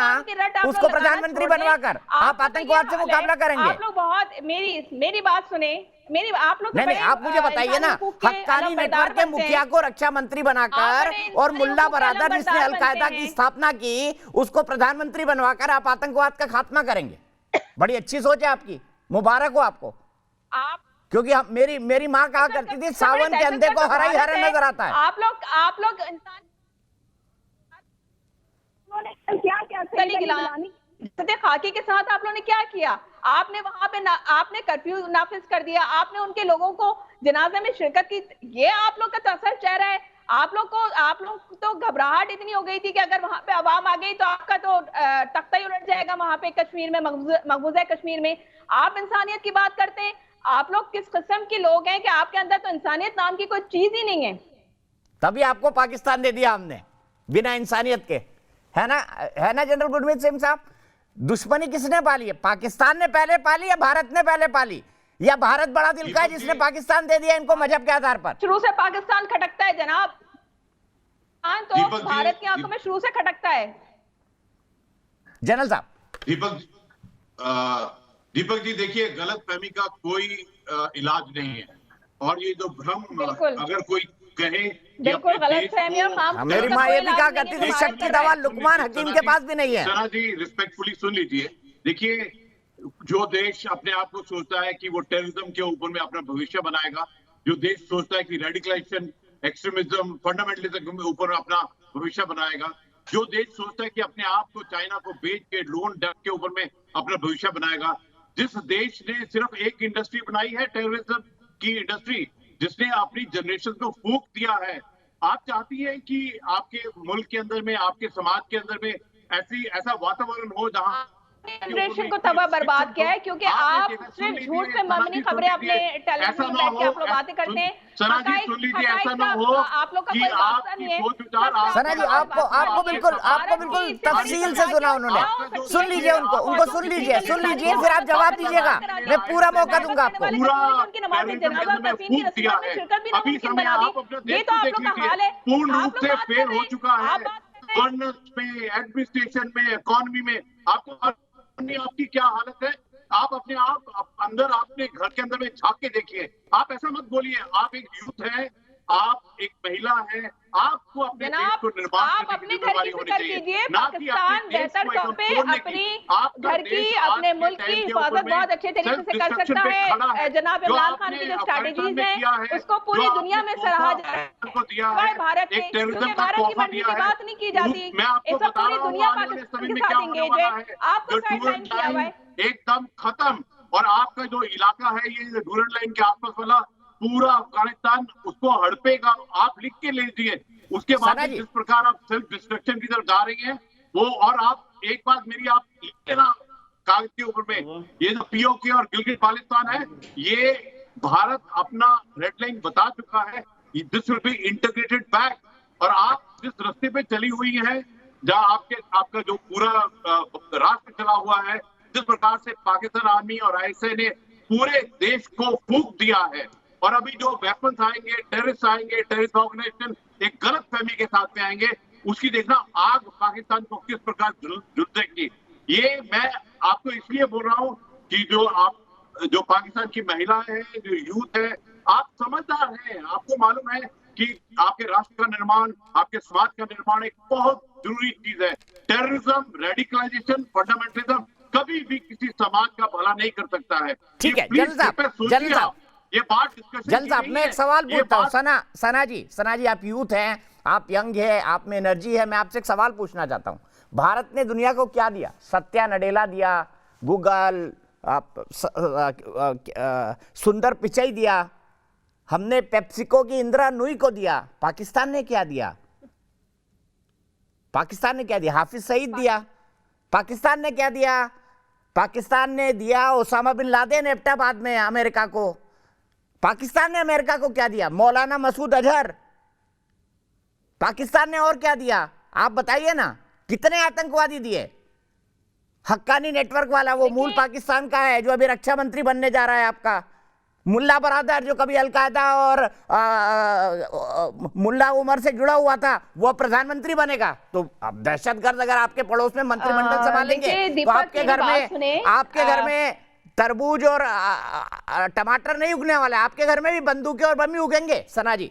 S1: उसको प्रधानमंत्री बनवाकर आप आतंकवाद से मुकाबला करेंगे।
S9: आप लोग बहुत मेरी बात सुने, आप लोग
S1: नहीं, आप मुझे बताइए ना, हक्कानी नेटवर्क के मुखिया को रक्षा मंत्री बनाकर और मुल्ला बरादर जिसने अलकायदा की स्थापना की उसको प्रधानमंत्री बनवाकर आप आतंकवाद का खात्मा करेंगे। बड़ी अच्छी सोच है आपकी, मुबारक हो आपको। क्योंकि मेरी माँ कहा करती थी सावन के अंधे को हरा ही हरा नजर आता है।
S9: आप लोग खाकी के साथ आप लोगों ने क्या किया? आपने वहां पे आपने कर्फ्यू नाफिज कर दिया, आपने उनके लोगों को जनाजे में शिरकत की। ये आप लोग का तो असर चेहरा है। आप लोग तो घबराहट इतनी हो गई थी कि अगर वहां पे आवाम आ गई तो आपका तो तख्ता ही उलट जाएगा वहां पे कश्मीर में, मकबूजा कश्मीर में। आप इंसानियत की बात करते हैं। आप लोग किस किस्म के लोग हैं कि आपके अंदर तो इंसानियत नाम की कोई चीज ही नहीं है।
S1: तभी आपको पाकिस्तान दे दिया हमने बिना इंसानियत के, है ना जनरल गुरमीत सिंह साहब? दुश्मनी किसने पाली है? पाकिस्तान ने पहले पाली या भारत ने पहले पाली, या भारत बड़ा दिल का है जिसने पाकिस्तान दे दिया इनको मजहब के आधार पर?
S9: शुरू से पाकिस्तान खटकता है जनाब, तो भारत की आंखों में शुरू से खटकता है।
S1: जनरल साहब।
S8: दीपक जी देखिए, गलत फहमी का कोई इलाज नहीं है, और ये जो भ्रम अगर कोई कहे
S9: बिल्कुल गलत फहमी और
S1: मेरी माँ ये भी कहा करती थी शक की दवा लुकमान हकीम के पास भी नहीं है।
S8: सना जी रिस्पेक्टफुली सुन लीजिए। देखिए, जो देश अपने आप को सोचता है कि वो टेररिज्म के ऊपर में अपना भविष्य बनाएगा, जो देश सोचता है कि रेडिकलाइजेशन, एक्सट्रीमिज्म, फंडामेंटलिज्म के ऊपर अपना भविष्य बनाएगा, जो देश सोचता है कि अपने आप को चाइना को बेच के लोन डेट के ऊपर में अपना भविष्य बनाएगा, जिस देश ने सिर्फ एक इंडस्ट्री बनाई है, टेररिज्म की इंडस्ट्री, जिसने अपनी जनरेशन को फूंक दिया है, आप चाहती हैं कि आपके मुल्क के अंदर में, आपके समाज के अंदर में ऐसा वातावरण हो जहां
S9: जनरेशन को तबाह बर्बाद किया है, क्योंकि आप सिर्फ झूठ पे मबनी खबरें अपने टेलीविजन में बैठ के आप लोग बातें करते हैं।
S8: सना जी सुन लीजिए, ऐसा ना हो
S9: आप लोग का
S8: कि
S9: कोई वास्ता
S8: आपकी
S9: नहीं है।
S8: सोच विचार
S1: सना जी आपको बिल्कुल तफसील से सुना उन्होंने। सुन लीजिए उनको सुन लीजिए फिर आप जवाब दीजिएगा। मैं पूरा मौका दूंगा आपको।
S8: अभी समय आप अपना देश को देख लीजिए, पूर्ण रूप से फेल हो चुका है गवर्नेंस में, एडमिनिस्ट्रेशन में, इकोनॉमी में। आपकी क्या हालत है? आप अपने आप अंदर, अपने घर के अंदर में झांक के देखिए। आप ऐसा मत बोलिए, आप एक यूथ है, आप एक महिला है, आपको अपने देश को निर्माण
S9: आप अपने घर की फिक्र कीजिए। पाकिस्तान बेहतर तौर पे अपनी घर की, अपने मुल्क की हिफाजत बहुत अच्छे तरीके से कर सकता है। जनाब इमरान खान की जो स्ट्रैटेजीज हैं उसको पूरी दुनिया में सराहा जा रहा है भारत में, क्योंकि भारत की मर्जी की बात नहीं की जाती। इस वक्त पूरी दुनिया पाकिस्तान के साथ इंगेज है। आपको साइडलाइन किया हुआ है,
S8: एकदम खत्म। और आपका जो इलाका है ये डूरन लाइन के आसपास वाला पूरा अफगानिस्तान, उसको हड़पेगा। आप लिख के ले लीजिए। उसके बाद जिस प्रकार आप सेल्फ डिस्ट्रक्शन की तरफ जा रही हैं वो, और आप एक बात मेरी आप लिख के ना कागज के ऊपर में, ये जो पीओके और गिलगित बाल्टिस्तान है, ये भारत अपना रेड लाइन बता चुका है, this will be integrated back. और आप जिस रास्ते पे चली हुई है, जहां आपका जो पूरा राष्ट्र चला हुआ है, जिस प्रकार से पाकिस्तान आर्मी और आईएसआई ने पूरे देश को फूंक दिया है, और अभी जो वेपन्स आएंगे, टेररिस्ट ऑर्गेनाइजेशन एक गलत फहमी के साथ में आएंगे, उसकी देखना आग पाकिस्तान को किस प्रकार झुलसेगी। ये मैं आपको इसलिए बोल रहा हूँ कि जो पाकिस्तान की महिलाएं हैं, जो यूथ है, आप समझदार हैं, आपको मालूम है कि आपके राष्ट्र का निर्माण, आपके समाज का निर्माण एक बहुत जरूरी चीज है। टेररिज्म, रेडिकलाइजेशन, फंडामेंटलिज्म कभी भी किसी समाज का भला नहीं कर सकता है।
S1: ठीक है जनरल साहब,
S8: ये बात
S1: जनरल साहब, मैं एक सवाल पूछता हूँ। सना जी आप यूथ हैं, आप यंग है, आप में एनर्जी है। मैं आपसे एक सवाल पूछना चाहता हूँ। भारत ने दुनिया को क्या दिया? सत्या नडेला दिया, गूगल, सुंदर पिचई दिया, हमने पेप्सिको की इंदिरा नूई को दिया। पाकिस्तान ने क्या दिया? हाफिज सईद दिया। पाकिस्तान ने क्या दिया? पाकिस्तान ने दिया ओसामा बिन लादेन एबटाबाद में अमेरिका को। पाकिस्तान ने अमेरिका को क्या दिया? मौलाना मसूद अजहर। पाकिस्तान ने और क्या दिया? आप बताइए ना, कितने आतंकवादी दिए? हक्कानी नेटवर्क वाला, वो मूल पाकिस्तान का है, जो अभी रक्षा मंत्री बनने जा रहा है आपका। मुल्ला बरादर, जो कभी अलकायदा और मुल्ला उमर से जुड़ा हुआ था, वो प्रधानमंत्री बनेगा। तो अब दहशतगर्द अगर आपके पड़ोस में मंत्रिमंडल संभालेंगे तो आपके घर में तरबूज और टमाटर नहीं उगने वाला है, आपके घर में भी बंदूकें और बम ही उगेंगे। सना जी,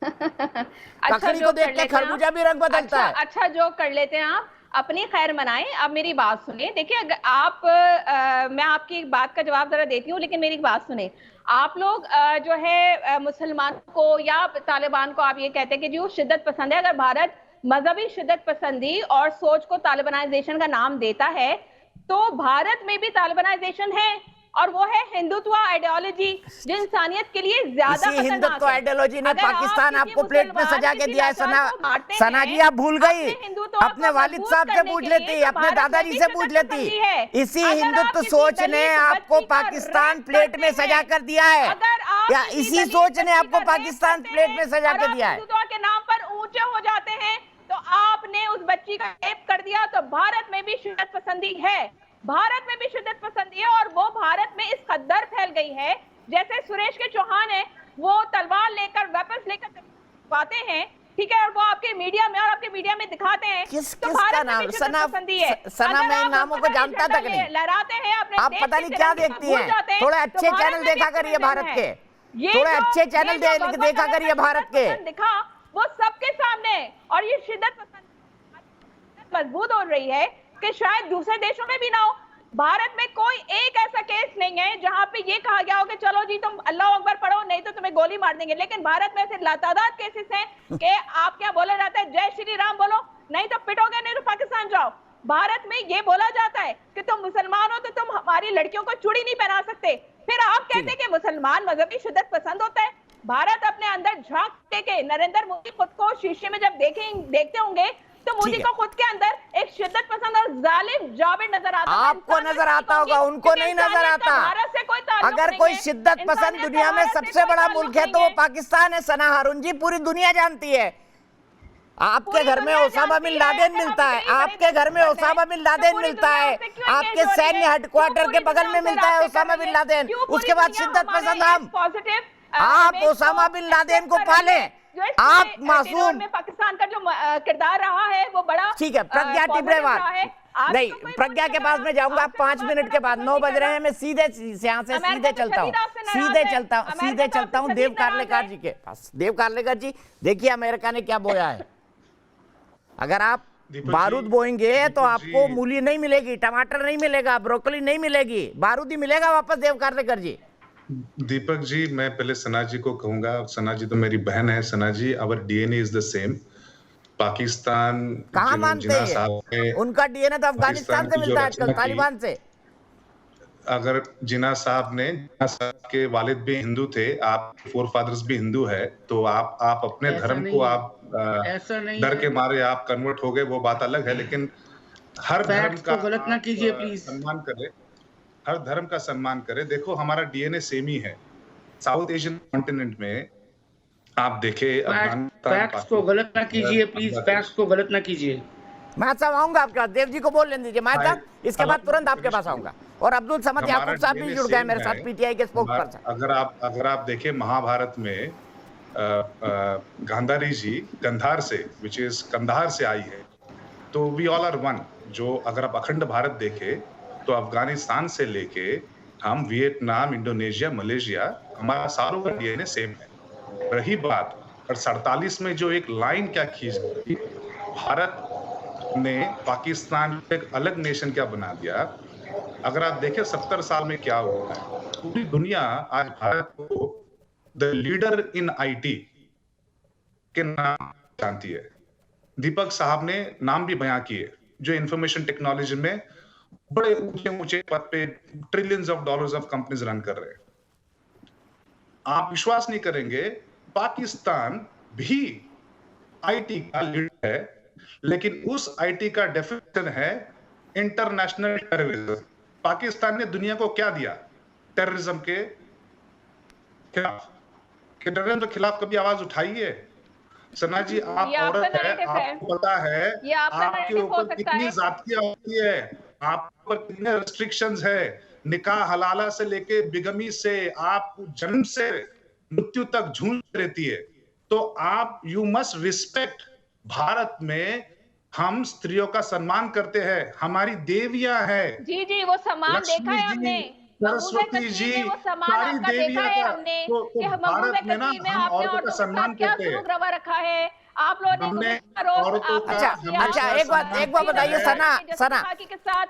S1: ककड़ी को देख के खरबूजा भी रंग बदलता है।
S9: अच्छा जो कर लेते हैं आप, अपनी खैर मनाएं। अब मेरी बात सुनिए। देखिए, अगर आप मैं आपकी बात का जवाब जरा देती हूँ, लेकिन मेरी बात सुने। आप लोग जो है मुसलमान को या तालिबान को आप ये कहते हैं कि जो शिद्दत पसंद है। अगर भारत मजहबी शिद्दत पसंदी और सोच को तालिबानाइजेशन का नाम देता है, तो भारत में भी तालिबानाइजेशन है, और वो है हिंदुत्व आइडियोलॉजी, जो इंसानियत के लिए ज्यादा
S1: हिंदुत्व आइडियोलॉजी ने पाकिस्तान आपको प्लेट में सजा के दिया है। सना जी, आप भूल गई। अपने वालिद साहब से पूछ लेती, अपने दादाजी से पूछ लेती। इसी हिंदुत्व सोच ने आपको पाकिस्तान प्लेट में सजा कर दिया है, या इसी सोच ने आपको पाकिस्तान प्लेट में सजा कर दिया है?
S9: हिंदुत्व के नाम पर ऊंचे हो जाते हैं, तो आपने उस बच्ची का रेप कर दिया। तो भारत में भी शिद्दत पसंदी है, भारत में भी शिद्दत पसंदी है, और वो भारत में इस कदर फैल गई है। जैसे सुरेश के चौहान है, वो तलवार लेकर, वेपन्स लेकर आते हैं, ठीक है, और वो आपके मीडिया में और आपके मीडिया में दिखाते हैं।
S1: किसका नाम? सना मैं इन नामों को जानता तक नहीं।
S9: लहराते हैं अपने,
S1: आप पता नहीं क्या देखती हैं। थोड़े अच्छे चैनल देखा करिए भारत के, थोड़े अच्छे चैनल देखा करिए भारत के।
S9: दिखा वो सबके सामने, और ये शिद्दत पसंद मजबूत हो रही है कि शायद दूसरे देशों में भी ना हो। भारत में कोई एक ऐसा केस नहीं है जहां पे ये कहा गया हो कि चलो जी तुम अल्लाह अकबर पढ़ो, नहीं तो तुम्हें गोली मार देंगे। लेकिन भारत में ऐसे लातादाद केसेस हैं कि आप क्या बोला जाता है, जय श्री राम बोलो, नहीं तो पिटोगे, नहीं तो पाकिस्तान जाओ। भारत में ये बोला जाता है कि तुम मुसलमान हो तो तुम हमारी हमारी लड़कियों को चूड़ी नहीं पहना सकते। फिर आप कहते हैं कि मुसलमान मजहबी शिद्दत पसंद होता है। भारत अपने अंदर झांक के नरेंद्र मोदी खुद को शीशे में जब देखते होंगे तो मोदी को खुद के अंदर एक शिद्दत पसंद और जालिम जाबिर नजर आता है।
S1: आपको नजर आता होगा, उनको नहीं नजर आता।
S9: भारत से कोई ताल्लुक
S1: अगर
S9: नहीं
S1: कोई
S9: है।
S1: शिद्दत पसंद दुनिया में सबसे बड़ा मुल्क है तो वो पाकिस्तान है। सना हारून जी, पूरी दुनिया जानती है। आपके घर में ओसामा बिन लादेन मिलता है, आपके घर में ओसामा बिन लादेन मिलता है, आपके सैन्य हेडक्वार्टर के बगल में मिलता है ओसामा बिन लादेन। उसके बाद शिद्दत पसंद हम। आप ओसामा बिन लादेन को पालें, आप मासूम।
S9: पाकिस्तान का जो किरदार रहा है वो बड़ा
S1: ठीक है। प्रज्ञा टिब्रेवाल नहीं, प्रज्ञा के पास में जाऊंगा 5 मिनट के बाद। 9 बज रहे हैं, मैं सीधे यहाँ से सीधे चलता हूँ देव कार्लेकर जी के पास। देव कार्लेकर जी, देखिए अमेरिका ने क्या बोया है। अगर आप बारूद बोएंगे तो आपको मूली नहीं मिलेगी, टमाटर नहीं मिलेगा, ब्रोकली नहीं मिलेगी, बारूद ही मिलेगा वापस। देव कार्लेकर जी,
S7: दीपक जी, मैं पहले सना जी को कहूंगा। सना जी तो मेरी बहन है। Sana ji, our DNA is the same. Pakistan
S1: कहाँ मानते हैं? उनका डीएनए तो अफगानिस्तान से मिलता है आजकल, तालिबान से।
S7: अगर जिन्ना साहब के वालिद भी हिंदू थे, आप फोर फादर्स भी हिंदू है, तो आप अपने धर्म को आप डर के मारे आप कन्वर्ट हो गए, वो बात अलग है। लेकिन हर धर्म का
S6: गलत ना कीजिए प्लीज,
S7: सम्मान करें, हर धर्म का सम्मान करें। देखो, हमारा डीएनए सेम ही है। साउथ एशियन कॉन्टिनेंट में आप देखे,
S6: फैक्ट्स को गलत ना कीजिए प्लीज, फैक्ट्स को गलत ना कीजिए।
S1: मैं साहब आऊंगा आपके पास, देव जी को बोल लेने दीजिए। मैं साहब इसके बाद तुरंत आपके पास आऊंगा। और अब्दुल समद याकूब साहब भी जुड़ गए मेरे साथ, पीटीआई के स्पोक्स पर्सन।
S7: अगर आप देखें महाभारत में गांधारी जी कंधार से, विच इज कंधार से आई है, तो वी ऑल आर वन। जो अगर आप अखंड भारत देखें तो अफगानिस्तान से लेके हम वियतनाम, इंडोनेशिया, मलेशिया, हमारा सारों का डीएनए सेम है। रही बात और 47 में जो एक लाइन क्या खींच गई, भारत ने पाकिस्तान को एक अलग नेशन क्या बना दिया। अगर आप देखें 70 साल में क्या हुआ है, पूरी दुनिया आज भारत को द लीडर इन आईटी के नाम जानती है। दीपक साहब ने नाम भी बयां किए, जो इंफॉर्मेशन टेक्नोलॉजी में बड़े ऊंचे पद पे trillions of dollars of companies run कर रहे हैं। आप विश्वास नहीं करेंगे, पाकिस्तान भी आईटी का लीडर है, लेकिन उस आईटी का डेफिनेशन है इंटरनेशनल टेररिज्म। पाकिस्तान ने दुनिया को क्या दिया टेररिज्म के खिलाफ? टेररिज्म के खिलाफ कभी आवाज उठाई है? सना जी, आप औरत है, आपको पता है आपके ऊपर कितनी जातियां होती है, आपके ऊपर कितने रेस्ट्रिक्शंस है, निकाह हलाला से लेके बिगमी से, आप जन्म से मृत्यु तक झूठ रहती है। तो आप यू मस्ट रिस्पेक्ट। भारत में हम स्त्रियों का सम्मान करते हैं, हमारी देवियां हैं।
S9: जी वो सम्मान देखा है हमने,
S7: सरस्वती जी, सारी देवियां का तो भारत में ना हम औरतों का सम्मान करते हैं।
S9: रखा है आप लोगों ने।
S1: अच्छा एक बात बताइए सना,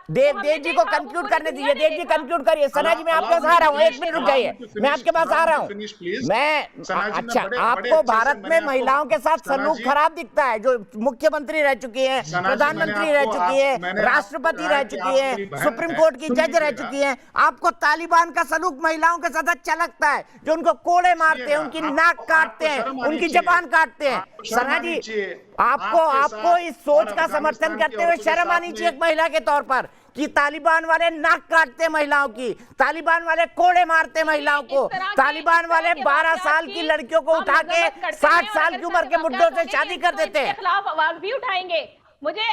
S1: देव जी को कंक्लूड करने दीजिए। देव जी कंक्लूड करिए। सना जी, मैं आपके पास आ रहा हूँ, 1 मिनट रुक जाइए, मैं आपके पास आ रहा हूँ। अच्छा, आपको भारत में महिलाओं के साथ सलूक खराब दिखता है, जो मुख्यमंत्री रह चुकी है, प्रधानमंत्री रह चुकी है, राष्ट्रपति रह चुकी है, सुप्रीम कोर्ट की जज रह चुकी है। आपको तालिबान का सलूक महिलाओं के साथ अच्छा लगता है, जो उनको कोड़े मारते हैं, उनकी नाक काटते हैं, उनकी जबान काटते हैं। सना जी, आपको इस सोच का समर्थन करते हुए शर्म आनी चाहिए एक महिला के तौर पर कि तालिबान वाले नाक काटते महिलाओं की, तालिबान वाले कोड़े मारते महिलाओं को, तालिबान वाले 12 साल की लड़कियों को उठा के 60 साल की उम्र के मुद्दों से शादी कर देते हैं।
S9: खिलाफ आवाज भी उठाएंगे। मुझे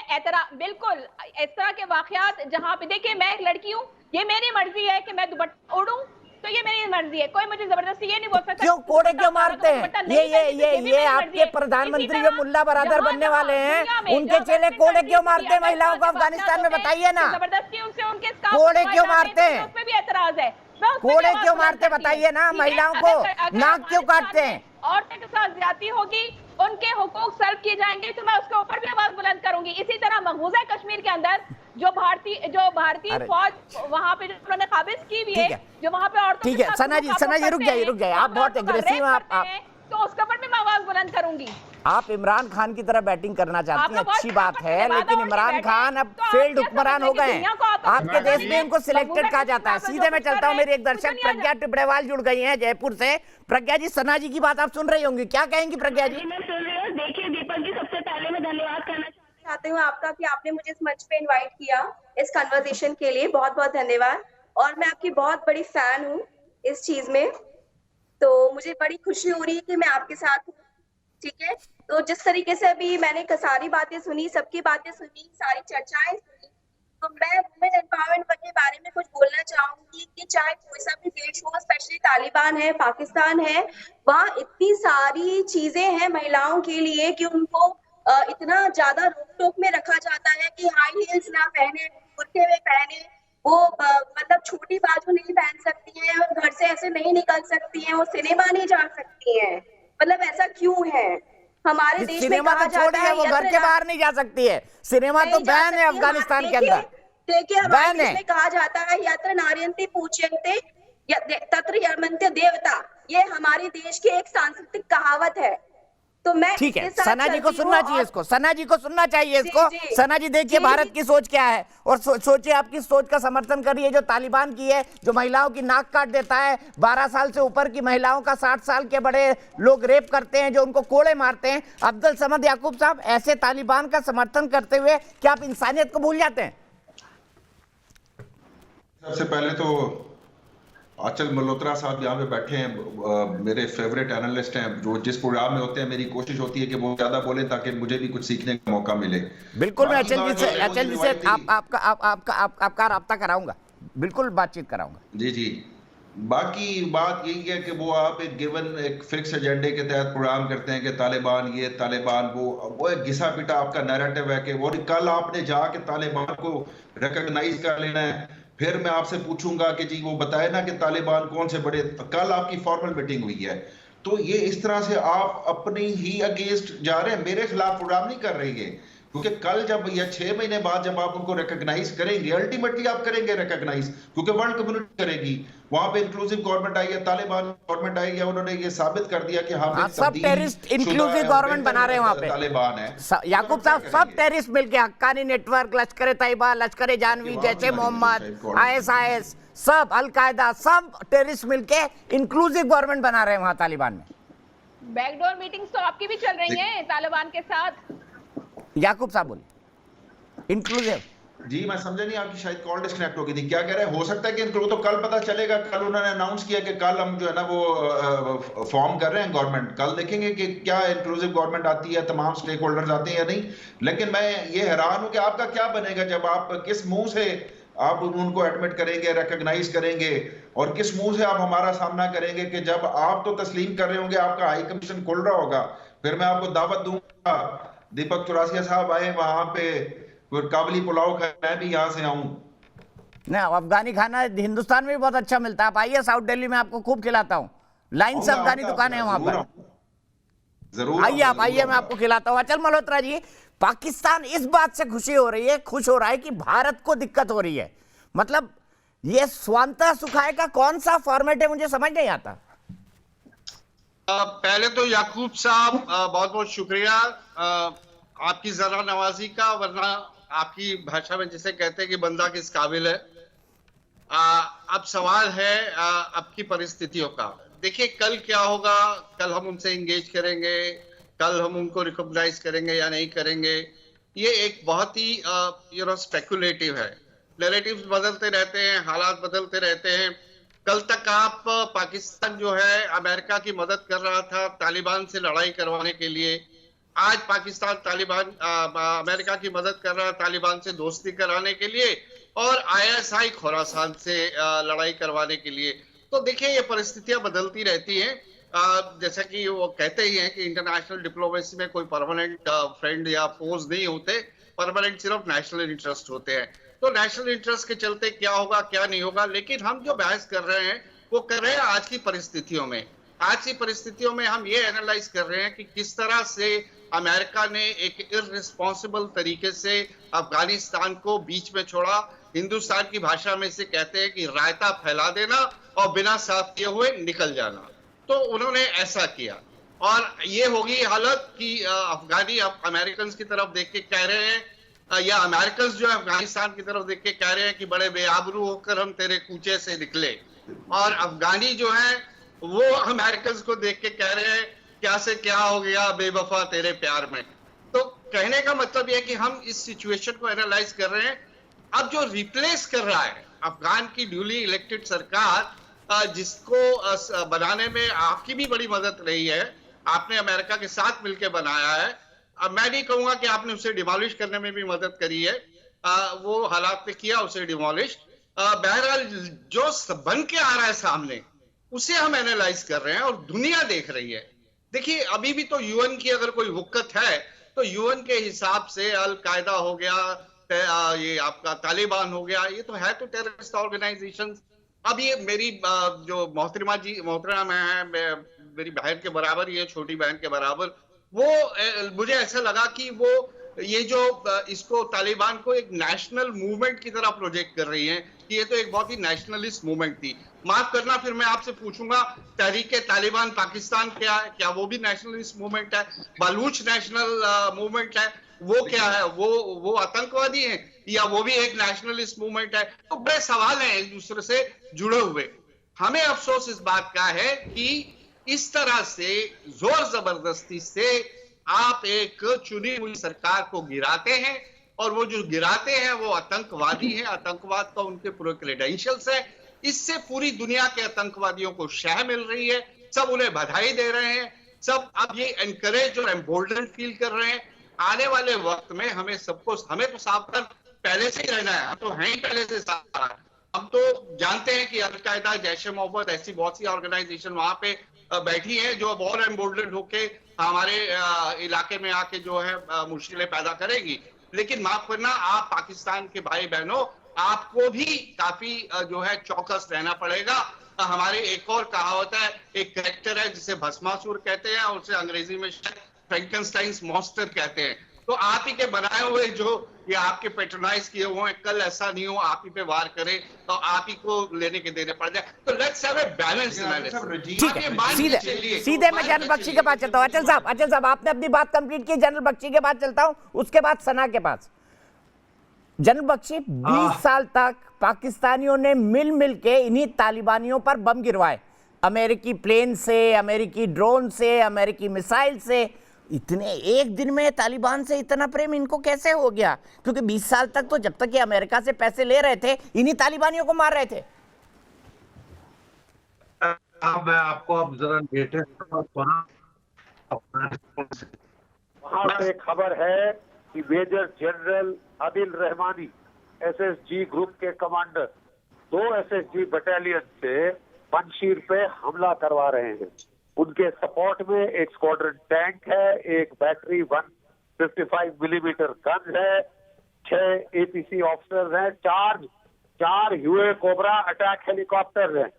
S9: बिल्कुल इस तरह के वाकयात, जहाँ पे देखिए मैं एक लड़की हूँ, ये मेरी मर्जी है कि मैं दुपट्टा ओढ़ूं, तो ये मेरी मर्जी है, कोई मुझे जबरदस्ती ये नहीं बोल सकता।
S1: क्यों कोड़े क्यों मारते हैं? ये आपके प्रधानमंत्री जो मुल्ला बरादर बनने वाले हैं, उनके चेले कोड़े क्यों मारते हैं महिलाओं को अफगानिस्तान में? बताइए ना,
S9: जबरदस्ती उनसे उनके
S1: कोड़े क्यों मारते हैं?
S9: उसमें भी एतराज है।
S1: कोड़े क्यों मारते बताइए ना, महिलाओं को नाक क्यों काटते हैं?
S9: औरतों के साथ ज्यादती होगी, उनके हुकूक सल्ब किए जाएंगे, तो मैं उसके ऊपर भी आवाज बुलंद करूंगी। इसी तरह मकबूजा कश्मीर के अंदर जो भारतीय फौज वहां पे जो उन्होंने काबिज की हुई है, जो वहां पे औरतों
S1: ठीक है। सना जी रुक जाइए, आप बहुत एग्रेसिव हैं।
S9: तो उसके ऊपर भी मैं आवाज बुलंद करूंगी।
S1: आप इमरान खान की तरह बैटिंग करना चाहती हैं,
S9: आपका
S1: अच्छी
S9: बहुत
S1: बात है,
S9: धन्यवाद
S1: लेकिन
S9: और
S1: इमरान
S9: बैठे,
S1: खान अब
S9: तो आप
S1: फेल्ड
S9: क्या
S1: हुक्मरान
S9: समझते
S1: हो
S9: हैं
S1: गए
S9: कि
S1: हैं।
S9: दुनिया को आप
S1: आपके
S9: अपना
S1: देश में इनको सिलेक्टेड कहा जाता है।
S9: जो
S1: सीधे मैं
S9: कुछ
S1: चलता
S9: कर
S1: हूँ,
S9: रहे
S1: मेरी एक
S9: हैं,
S1: दर्शक
S9: दुनिया
S1: प्रज्ञा टिपड़ेवाल जुड़ गई हैं जयपुर से। प्रज्ञा जी, सना जी की बात आप सुन रही होंगी, क्या कहेंगी प्रज्ञा जी?
S10: मैं सुन रही हूँ। देखिए दीपक जी, सबसे पहले मैं धन्यवाद करना चाहती हूँ आपका कि आपने मुझे इस मंच पे इनवाइट किया इस कन्वर्सेशन के लिए। बहुत बहुत धन्यवाद। और मैं आपकी बहुत बड़ी फैन हूँ इस चीज में, तो मुझे बड़ी खुशी हो रही है कि मैं आपके साथ हूँ। ठीक है, तो जिस तरीके से अभी मैंने सारी बातें सुनी, सबकी बातें सुनी, सारी चर्चाएं सुनी, तो मैं वुमेन एम्पावरमेंट के बारे में कुछ बोलना चाहूंगी कि चाहे कोई सा भी देश हो, स्पेशली तालिबान है, पाकिस्तान है, वहाँ इतनी सारी चीजें हैं महिलाओं के लिए कि उनको इतना ज्यादा रोक टोक में रखा जाता है कि हाई हील्स ना पहने, कुर्ते में पहने, वो मतलब छोटी बाजू नहीं पहन सकती हैं और घर से ऐसे नहीं निकल सकती हैं, वो सिनेमा नहीं जा सकती हैं। मतलब ऐसा क्यों है? हमारे देश में
S1: सिनेमा
S10: कहा
S1: तो
S10: जाता
S1: छोड़िए,
S10: है
S1: वो घर के बाहर नहीं जा सकती है। सिनेमा तो बैन है अफगानिस्तान के अंदर,
S10: देखिए हमारे
S1: बैन
S10: देश
S1: है।
S10: में कहा जाता है यत्र नार्यन्ति पूज्यन्ते तत्र यर्मन्ते देवता। ये हमारे देश की एक सांस्कृतिक कहावत है। तो मैं
S1: ठीक है,
S10: इसके साथ
S1: सना जी को
S10: चलती हूँ
S1: सुनना चाहिए
S10: और-
S1: इसको, सना जी को सुनना चाहिए इसको।
S10: जी।
S1: सना जी देखिए
S10: जी,
S1: भारत
S10: जी।
S1: की सोच क्या है, और सोचिए आपकी सोच का समर्थन करिए जो तालिबान की है, जो महिलाओं की नाक काट देता है, 12 साल से ऊपर की महिलाओं का 60 साल के बड़े लोग रेप करते हैं, जो उनको कोड़े मारते हैं। अब्दुल समद याकूब साहब, ऐसे तालिबान का समर्थन करते हुए क्या आप इंसानियत को भूल जाते हैं?
S11: सबसे पहले तो आंचल मल्होत्रा साहब यहाँ पे बैठे हैं, मेरे फेवरेट एनालिस्ट हैं, जो जिस प्रोग्राम में होते हैं मेरी कोशिश होती है कि वो ज्यादा बोलें ताकि मुझे भी कुछ सीखने का मौका मिले।
S1: बिल्कुल, मैं
S11: बाकी बात जो है,
S1: अचल जी से आपका राब्ता कराऊंगा, बिल्कुल बातचीत कराऊंगा।
S11: जी जी, बाकी बात यही है कि वो आप एक गिवन एक फिक्स एजेंडे के तहत प्रोग्राम करते हैं कि तालिबान ये तालिबान वो एक घिसा पिटा आपका नैरेटिव है कि वो कल आपने जाके तालिबान को रिकॉग्नाइज कर लेना है। फिर मैं आपसे पूछूंगा कि जी वो बताए ना कि तालिबान कौन से बड़े, कल आपकी फॉर्मल मीटिंग हुई है, तो ये इस तरह से आप अपनी ही अगेंस्ट जा रहे हैं, मेरे खिलाफ प्रोग्राम नहीं कर रही है। क्योंकि कल जब या 6 महीने बाद जब आप उनको रिकॉग्नाइज करेंगे, अल्टीमेटली आप करेंगे रिकॉग्नाइज, क्योंकि वर्ल्ड कम्युनिटी करेगी, वहां पे इंक्लूसिव गवर्नमेंट आई है, तालिबान गवर्नमेंट आई है, उन्होंने ये साबित कर दिया कि हाँ
S1: सब टेररिस्ट इंक्लूसिव गवर्नमेंट बना रहे हैं वहां पे,
S11: तालिबान है।
S1: याकूब साहब, सब टेररिस्ट मिलके हक्कानी नेटवर्क, लश्कर तैयबा, लश्कर जानवी, जैसे मोहम्मद, ISIS, सब अलकायदा, सब टेररिस्ट मिलके इंक्लूसिव गवर्नमेंट बना रहे हैं वहां तालिबान में।
S9: बैकडोर मीटिंग्स तो आपकी भी चल रही हैं तालिबान के साथ।
S1: याकूब साहब बोलिए, इंक्लूसिव।
S11: जी मैं समझा नहीं, आपकी शायद कॉल डिस्कनेक्ट हो गई थी। क्या कह रहे हैं? हो सकता है कि इनको तो कल पता चलेगा, कल उन्होंने अनाउंस किया कि कल हम जो है ना वो फॉर्म कर रहे हैं गवर्नमेंट, कल देखेंगे कि क्या इंक्लूसिव गवर्नमेंट आती है, तमाम स्टेक होल्डर्स आते हैं या नहीं। लेकिन मैं ये हैरान हूं कि आपका क्या बनेगा जब आप किस मुंह से आप उनको एडमिट करेंगे, रिकॉग्नाइज करेंगे, और किस मुंह से आप हमारा सामना करेंगे कि जब आप तो तस्लीम कर रहे होंगे, आपका हाई कमीशन खुल रहा होगा, फिर मैं आपको दावत दूंगा दीपक चौरसिया साहब आए वहां पे काबली पुलाव खाए, मैं भी यहाँ से आऊं।
S1: ना, अफगानी खाना हिंदुस्तान में भी बहुत अच्छा मिलता है, आप आइए, साउथ दिल्ली में आपको खूब खिलाता हूँ, लाइन से अफगानी दुकानें हैं वहां पर,
S11: जरूर
S1: आइए आप, आइए, मैं आपको खिलाता हूँ। अचल मल्होत्रा जी, पाकिस्तान इस बात से खुश हो रहा है कि भारत को दिक्कत हो रही है, मतलब ये स्वांतः सुखाए का कौन सा फॉर्मेट है, मुझे समझ नहीं आता।
S12: पहले तो याकूब साहब बहुत बहुत शुक्रिया आपकी जरा नवाजी का, वरना आपकी भाषा में जिसे कहते हैं कि बंदा किस काबिल है। अब सवाल है आपकी परिस्थितियों का। देखिए कल क्या होगा, कल हम उनसे इंगेज करेंगे, कल हम उनको रिकॉग्नाइज करेंगे या नहीं करेंगे, ये एक बहुत ही स्पेकुलेटिव है। नैरेटिव्स बदलते रहते हैं, हालात बदलते रहते हैं। कल तक आप पाकिस्तान जो है अमेरिका की मदद कर रहा था तालिबान से लड़ाई करवाने के लिए, आज पाकिस्तान तालिबान अमेरिका की मदद कर रहा है तालिबान से दोस्ती कराने के लिए, और ISI खुरासान से लड़ाई करवाने के लिए। तो देखिए ये परिस्थितियां बदलती रहती हैं। जैसा कि वो कहते ही हैं कि इंटरनेशनल डिप्लोमेसी में कोई परमानेंट फ्रेंड या फोर्स नहीं होते, परमानेंट सिर्फ नेशनल इंटरेस्ट होते हैं। तो नेशनल इंटरेस्ट के चलते क्या होगा क्या नहीं होगा, लेकिन हम जो बहस कर रहे हैं वो कर रहे हैं आज की परिस्थितियों में। आज की परिस्थितियों में हम ये एनालाइज कर रहे हैं कि किस तरह से अमेरिका ने एक इररिस्पॉन्सिबल तरीके से अफगानिस्तान को बीच में छोड़ा। हिंदुस्तान की भाषा में इसे कहते हैं कि रायता फैला देना और बिना साफ किए हुए निकल जाना। तो उन्होंने ऐसा किया, और ये होगी हालत कि अफगानी अब अमेरिकन की तरफ देख के कह रहे हैं या अमेरिकन जो है अफगानिस्तान की तरफ देख के कह रहे हैं कि बड़े बेआबरू होकर हम तेरे कूचे से निकले, और अफगानी जो है वो अमेरिकन को देख के कह रहे हैं क्या से क्या हो गया बेवफा तेरे प्यार में। तो कहने का मतलब यह है कि हम इस सिचुएशन को एनालाइज कर रहे हैं। अब जो रिप्लेस कर रहा है अफगान की ड्यूली इलेक्टेड सरकार, जिसको बनाने में आपकी भी बड़ी मदद रही है, आपने अमेरिका के साथ मिलकर बनाया है। अब मैं नहीं कहूंगा कि आपने उसे डिमोलिश करने में भी मदद करी है, वो हालात ने किया उसे डिमोलिश। बहरहाल जो बन के आ रहा है सामने उसे हम एनालाइज कर रहे हैं और दुनिया देख रही है। देखिए अभी भी तो यूएन की अगर कोई वुक्कत है तो यूएन के हिसाब से अल कायदा हो गया, ये आपका तालिबान हो गया, ये तो है तो टेररिस्ट ऑर्गेनाइजेशन। अब ये मेरी जो मोहतरमा है मेरी बहन के बराबर, ये छोटी बहन के बराबर, वो मुझे ऐसा लगा कि वो ये जो इसको तालिबान को एक नेशनल मूवमेंट की तरह प्रोजेक्ट कर रही है कि ये तो एक बहुत ही नेशनलिस्ट मूवमेंट थी। माफ करना, फिर मैं आपसे पूछूंगा तहरीक तालिबान पाकिस्तान क्या है? क्या वो भी नेशनलिस्ट मूवमेंट है? बलूच नेशनल मूवमेंट है, वो क्या है? वो आतंकवादी है या वो भी एक नेशनलिस्ट मूवमेंट है? तो बड़े सवाल हैं एक दूसरे से जुड़े हुए। हमें अफसोस इस बात का है कि इस तरह से जोर जबरदस्ती से आप एक चुनी हुई सरकार को गिराते हैं, और वो जो गिराते हैं वो आतंकवादी है। आतंकवाद का उनके पूरे क्रेडेंशियल्स है। इससे पूरी दुनिया के आतंकवादियों को शह मिल रही है, सब उन्हें बधाई दे रहे हैं, सब अब ये एनकरेज और एम्बोल्डन फील कर रहे हैं। आने वाले वक्त में हमें तो सावधान पहले से ही रहना है। हम तो हैं ही पहले से सावधान। हम तो जानते हैं कि अल-कायदा, जैश ए मोहम्मद, ऐसी बहुत सी ऑर्गेनाइजेशन वहां पे बैठी है जो अब और एम्बोल्डन होके हमारे इलाके में आके जो है मुश्किलें पैदा करेगी। लेकिन माफ करना, आप पाकिस्तान के भाई बहनों, आपको भी काफी जो है चौकस रहना पड़ेगा। हमारे एक और कहावत है, एक कैरेक्टर है जिसे भस्मासुर कहते हैं और उसे अंग्रेजी में फ्रैंकेनस्टाइन्स मॉन्स्टर कहते हैं। तो आप ही के बनाए हुए जो ये आपके पेट्रोनाइज किए हुए हैं, कल ऐसा नहीं हो आप ही पे वार करे तो आप ही को लेने के देने पड़ जाए। तो let's have a balance analysis.
S1: ठीक है, सीधे मैं जनरल बख्शी के पास चलता हूं। अचल साहब आपने अपनी बात कंप्लीट की, जनरल बख्शी के पास चलता हूं, उसके बाद सना के पास। जनरल बख्शी, 20 साल तक पाकिस्तानियों ने मिल के इन्हीं तालिबानियों पर बम गिरवाए, अमेरिकी प्लेन से, अमेरिकी ड्रोन से, अमेरिकी मिसाइल से। इतने एक दिन में तालिबान से इतना प्रेम इनको कैसे हो गया? क्योंकि 20 साल तक तो जब तक ये अमेरिका से पैसे ले रहे थे इन्हीं तालिबानियों को मार रहे थे।
S13: मैं आपको अब जरा वहां से खबर है कि Major General Adil Rahmani SSG group के कमांडर 2 एसएसजी बटालियन से पंजशीर पे हमला करवा रहे हैं। उनके सपोर्ट में एक स्क्वाड्रन टैंक है, एक बैटरी 155 मिलीमीटर गन है, 6 एपीसी ऑफिसर्स हैं, 4 यूए कोबरा अटैक हेलीकॉप्टर हैं।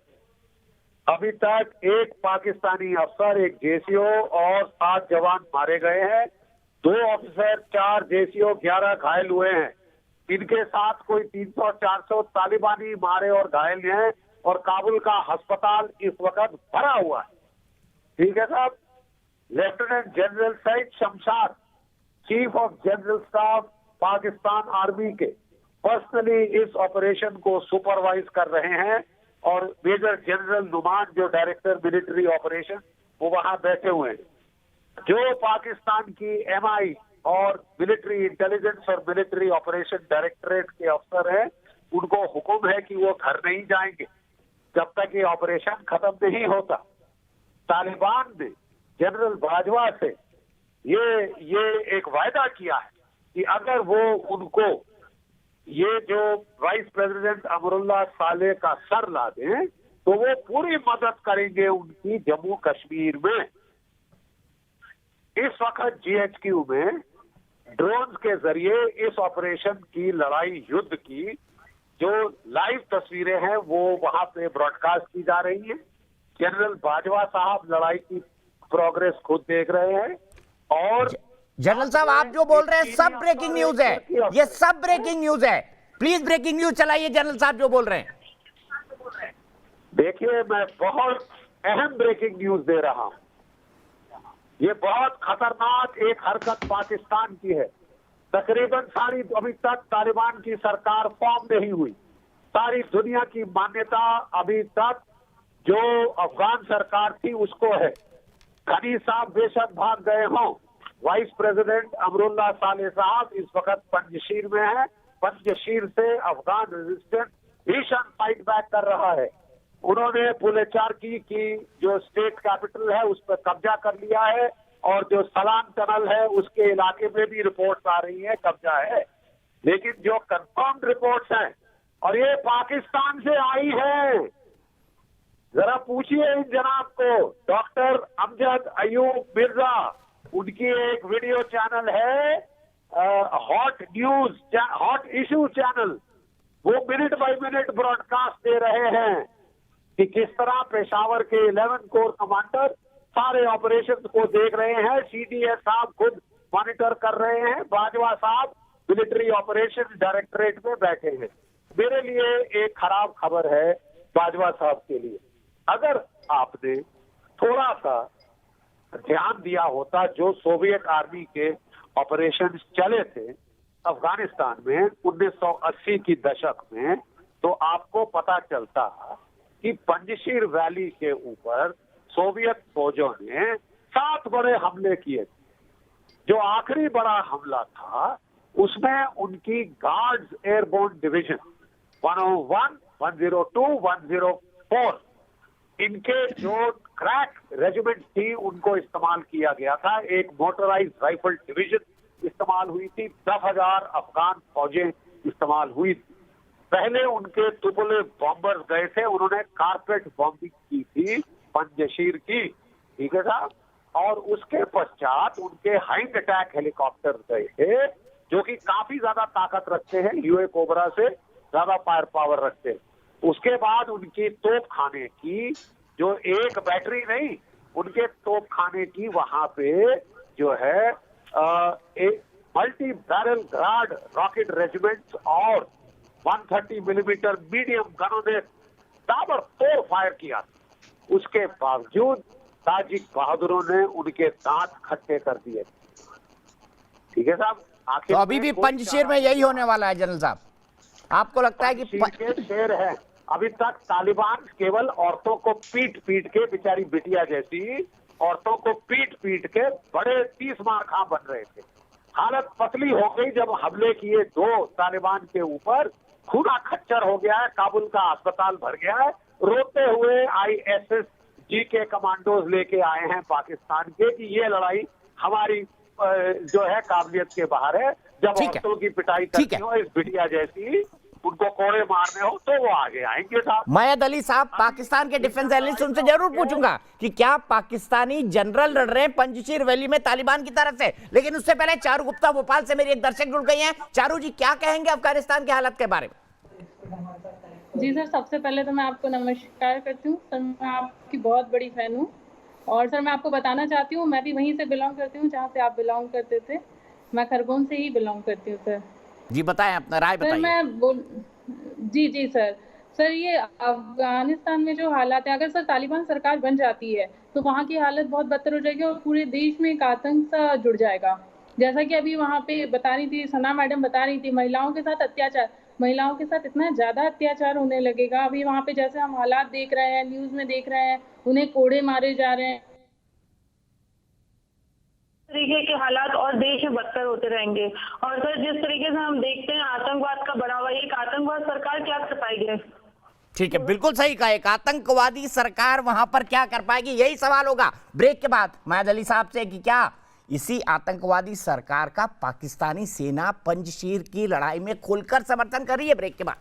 S13: अभी तक एक पाकिस्तानी अफसर, एक जेसीओ और 7 जवान मारे गए हैं। 2 ऑफिसर, 4 जेसीओ, 11 घायल हुए हैं। इनके साथ कोई 300-400 तालिबानी मारे और घायल हैं, और काबुल का अस्पताल इस वक्त भरा हुआ है। ठीक है साहब। Lieutenant General Saeed Shamshad, Chief of General Staff Pakistan army के, पर्सनली इस ऑपरेशन को सुपरवाइज कर रहे हैं, और मेजर जनरल नुमान जो डायरेक्टर मिलिट्री ऑपरेशन, वो वहां बैठे हुए हैं। जो पाकिस्तान की एमआई और मिलिट्री इंटेलिजेंस और मिलिट्री ऑपरेशन डायरेक्टरेट के अफसर हैं, उनको हुक्म है कि वो घर नहीं जाएंगे जब तक ये ऑपरेशन खत्म नहीं होता। तालिबान ने जनरल बाजवा से ये एक वायदा किया है कि अगर वो उनको ये जो वाइस प्रेसिडेंट अमरुल्लाह सालेह का सर ला दें तो वो पूरी मदद करेंगे उनकी जम्मू कश्मीर में। इस वक्त जीएचक्यू में ड्रोन के जरिए इस ऑपरेशन की लड़ाई युद्ध की जो लाइव तस्वीरें हैं वो वहां पे ब्रॉडकास्ट की जा रही हैं। जनरल बाजवा साहब लड़ाई की प्रोग्रेस खुद देख रहे हैं। और
S1: जनरल साहब, आप जो बोल रहे हैं सब ब्रेकिंग न्यूज है, ये सब ब्रेकिंग न्यूज है। प्लीज ब्रेकिंग न्यूज चलाइए जनरल साहब जो बोल रहे हैं।
S13: देखिए, मैं बहुत अहम ब्रेकिंग न्यूज दे रहा हूं। ये बहुत खतरनाक एक हरकत पाकिस्तान की है। तकरीबन सारी अभी तक तालिबान की सरकार फॉर्म नहीं हुई। सारी दुनिया की मान्यता अभी तक जो अफगान सरकार थी उसको है। गनी साहब बेशक भाग गए हों, वाइस प्रेसिडेंट अमरुल्लाह साले साहब इस वक्त पंजशीर में है। पंजशीर से अफगान रेजिस्टेंस भीषण फाइट बैक कर रहा है। उन्होंने पुलेचार्की की जो स्टेट कैपिटल है उस पर कब्जा कर लिया है और जो सलाम टनल है उसके इलाके में भी रिपोर्ट्स आ रही है कब्जा है। लेकिन जो कंफर्म्ड रिपोर्ट्स हैं और ये पाकिस्तान से आई है, जरा पूछिए इन जनाब को। डॉक्टर अमजद अयूब मिर्जा, उनकी एक वीडियो चैनल है हॉट इशू चैनल, वो मिनट बाय मिनट ब्रॉडकास्ट दे रहे हैं कि किस तरह पेशावर के 11 कोर कमांडर सारे ऑपरेशन को देख रहे हैं। सीडीएस साहब खुद मॉनिटर कर रहे हैं। बाजवा साहब मिलिट्री ऑपरेशन डायरेक्टरेट में बैठे हैं। मेरे लिए एक खराब खबर है बाजवा साहब के लिए। अगर आपने थोड़ा सा ध्यान दिया होता जो सोवियत आर्मी के ऑपरेशन चले थे अफगानिस्तान में 1980 की दशक में, तो आपको पता चलता कि पंजशीर वैली के ऊपर सोवियत फौजों ने 7 बड़े हमले किए। जो आखिरी बड़ा हमला था उसमें उनकी गार्ड्स एयरबोर्न डिवीजन 101, 102, 104 इनके जो क्रैक रेजिमेंट थी उनको इस्तेमाल किया गया था। एक मोटराइज्ड राइफल डिवीजन इस्तेमाल हुई थी। 10,000 अफगान फौजें इस्तेमाल हुई थी। पहले उनके तुपले बॉम्बर्स गए थे, उन्होंने कारपेट बॉम्बिंग की थी पंजशीर की, ठीक है साहब। और उसके पश्चात उनके हाइंड अटैक हेलीकॉप्टर गए थे जो कि काफी ज्यादा ताकत रखते हैं, यूए कोबरा से ज्यादा फायर पावर रखते हैं। उसके बाद उनकी तोप खाने की जो एक बैटरी नहीं, उनके तोप खाने की वहां पे जो है एक multi barrel guard rocket regiment और 130 मिलीमीटर मीडियम गनों ने ताबड़तोड़ फायर किया। उसके बावजूद ताजिक बहादुरों ने उनके दांत खट्टे कर दिए। ठीक है साहब।
S1: तो अभी भी पंजशीर में यही होने वाला है जनरल साहब, आपको लगता है कि
S13: शेर है? अभी तक तालिबान केवल औरतों को पीट पीट के, बेचारी बिटिया जैसी औरतों को पीट पीट के बड़े 30 मार खा बन रहे थे। हालत पतली हो गई जब हमले किए 2 तालिबान के ऊपर। खूना खच्चर हो गया है, काबुल का अस्पताल भर गया है। रोते हुए ISSG के कमांडोज लेके आए हैं पाकिस्तान के कि ये लड़ाई हमारी जो है काबिलियत के बाहर है। जब औरतों की पिटाई करनी हो इस बिटिया जैसी, उनको कोड़े मारने हो, तो वो आगे आएंगे साहब।
S1: मयद अली साहब, पाकिस्तान के डिफेंस एनालिस्ट, उनसे जरूर पूछूंगा कि क्या पाकिस्तानी जनरल लड़ रहे हैं पंजशीर वैली में तालिबान की तरफ से। लेकिन उससे पहले चारू गुप्ता भोपाल से मेरी एक दर्शक जुड़ गई हैं। चारू जी, क्या कहेंगे अफगानिस्तान की हालत के बारे में?
S14: जी सर, सबसे पहले तो मैं आपको नमस्कार करती हूँ सर। मैं आपकी बहुत बड़ी फैन हूँ और सर मैं आपको बताना चाहती हूँ, मैं भी वहीं से बिलोंग करती हूँ जहाँ से आप बिलोंग करते थे। मैं खरगोन से ही बिलोंग करती हूँ सर।
S1: जी बताएं, अपना राय बताइए।
S14: सर मैं जी सर ये अफगानिस्तान में जो हालात है, अगर सर तालिबान सरकार बन जाती है तो वहाँ की हालत बहुत बदतर हो जाएगी और पूरे देश में एक आतंक सा जुड़ जाएगा। जैसा कि अभी वहाँ पे बता रही थी सना मैडम, बता रही थी महिलाओं के साथ अत्याचार, महिलाओं के साथ इतना ज्यादा अत्याचार होने लगेगा। अभी वहाँ पे जैसे हम हालात देख रहे हैं, न्यूज में देख रहे हैं, उन्हें कोड़े मारे जा रहे हैं।
S15: तरीके के हालात और देश में बदतर होते रहेंगे। और सर जिस तरीके से हम देखते हैं आतंकवाद का बढ़ावा, एक आतंकवाद सरकार क्या कर पाएगी?
S1: ठीक है, बिल्कुल सही कहा। एक आतंकवादी सरकार वहां पर क्या कर पाएगी, यही सवाल होगा ब्रेक के बाद मयद अली साहब से कि क्या इसी आतंकवादी सरकार का पाकिस्तानी सेना पंजशीर की लड़ाई में खुलकर समर्थन कर रही है। ब्रेक के बाद